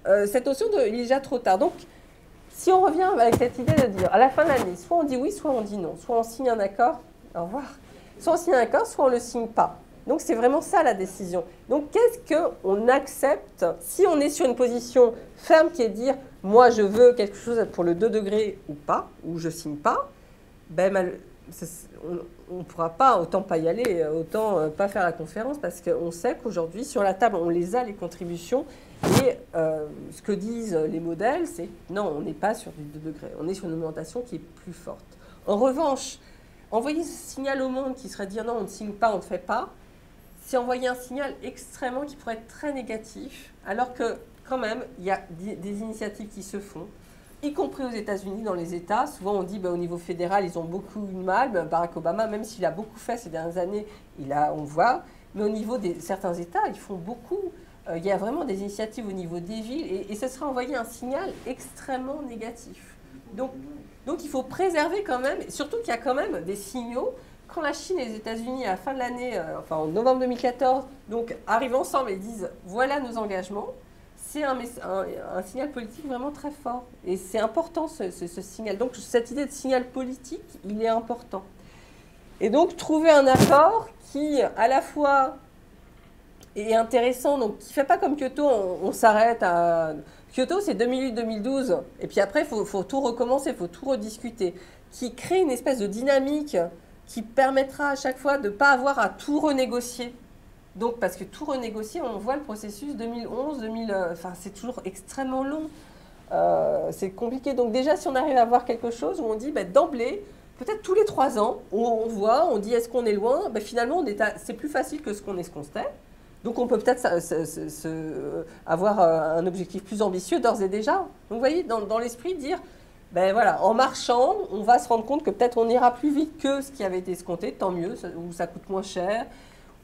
cette notion de il est déjà trop tard. Donc si on revient avec cette idée de dire, à la fin de l'année, soit on dit oui, soit on dit non. Soit on signe un accord, au revoir. Soit on signe un accord, soit on ne le signe pas. Donc c'est vraiment ça la décision. Donc qu'est-ce qu'on accepte si on est sur une position ferme qui est de dire moi je veux quelque chose pour le 2 degrés ou pas, ou je signe pas, on ne pourra pas, autant pas y aller, autant pas faire la conférence parce qu'on sait qu'aujourd'hui sur la table on les a les contributions et ce que disent les modèles c'est non on n'est pas sur du 2 degrés, on est sur une augmentation qui est plus forte. En revanche, envoyer ce signal au monde qui serait de dire non on ne signe pas, on ne fait pas, c'est envoyer un signal extrêmement qui pourrait être très négatif, alors que quand même, il y a des initiatives qui se font, y compris aux États-Unis, dans les États. Souvent, on dit au niveau fédéral, ils ont beaucoup eu de mal. Barack Obama, même s'il a beaucoup fait ces dernières années, on voit. Mais au niveau de certains États, ils font beaucoup. Il y a vraiment des initiatives au niveau des villes, et ce serait envoyer un signal extrêmement négatif. Donc il faut préserver quand même, surtout qu'il y a quand même des signaux. Quand la Chine et les États-Unis, à la fin de l'année, en novembre 2014, donc, arrivent ensemble et disent « voilà nos engagements », c'est un signal politique vraiment très fort. Et c'est important ce signal. Donc cette idée de signal politique, il est important. Et donc trouver un accord qui, à la fois, est intéressant, donc qui ne fait pas comme Kyoto, on s'arrête à... Kyoto, c'est 2008-2012, et puis après, il faut tout recommencer, il faut tout rediscuter, qui crée une espèce de dynamique qui permettra à chaque fois de ne pas avoir à tout renégocier. Donc, parce que tout renégocier, on voit le processus 2011, 2000, c'est toujours extrêmement long. C'est compliqué. Donc déjà, si on arrive à avoir quelque chose où on dit d'emblée, peut-être tous les 3 ans, on voit, on dit est-ce qu'on est loin, finalement, c'est plus facile que ce qu'on escomptait. Donc on peut peut-être avoir un objectif plus ambitieux d'ores et déjà. Donc vous voyez, dans l'esprit, dire... voilà, en marchant, on va se rendre compte que peut-être on ira plus vite que ce qui avait été escompté, tant mieux, ou ça coûte moins cher,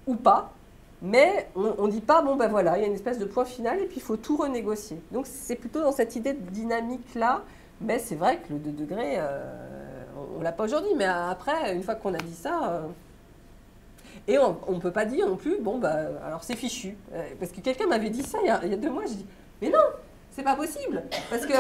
ou pas. Mais on ne dit pas, voilà, il y a une espèce de point final et puis il faut tout renégocier. Donc c'est plutôt dans cette idée de dynamique-là, mais c'est vrai que le 2 degrés, on ne l'a pas aujourd'hui, mais après, une fois qu'on a dit ça... et on ne peut pas dire non plus, alors c'est fichu. Parce que quelqu'un m'avait dit ça il y a 2 mois, je dis... Mais non, c'est pas possible, parce que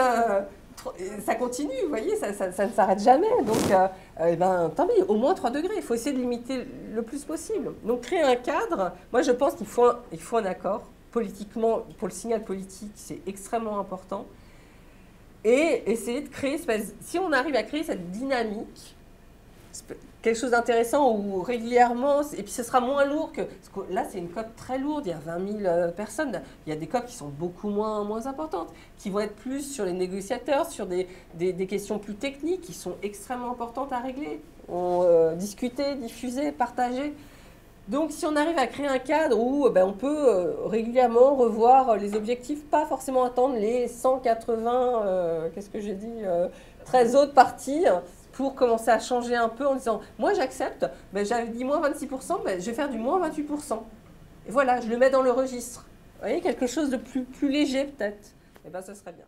ça continue, vous voyez, ça ne s'arrête jamais. Donc, tant pis, au moins 3 degrés, il faut essayer de limiter le plus possible. Donc, créer un cadre, moi je pense qu'il faut un accord. Politiquement, pour le signal politique, c'est extrêmement important. Et essayer de créer, si on arrive à créer cette dynamique, quelque chose d'intéressant où régulièrement, et puis ce sera moins lourd que là c'est une COP très lourde, il y a 20 000 personnes, il y a des COP qui sont beaucoup moins importantes, qui vont être plus sur les négociateurs, sur des questions plus techniques qui sont extrêmement importantes à régler, discuter, diffuser, partager. Donc si on arrive à créer un cadre où on peut régulièrement revoir les objectifs, pas forcément attendre les 180, qu'est-ce que j'ai dit, 13 autres parties, pour commencer à changer un peu en disant « moi j'accepte, j'avais dit moins 26%, je vais faire du moins 28%. » Et voilà, je le mets dans le registre. Vous voyez, quelque chose de plus léger peut-être. Et ça serait bien.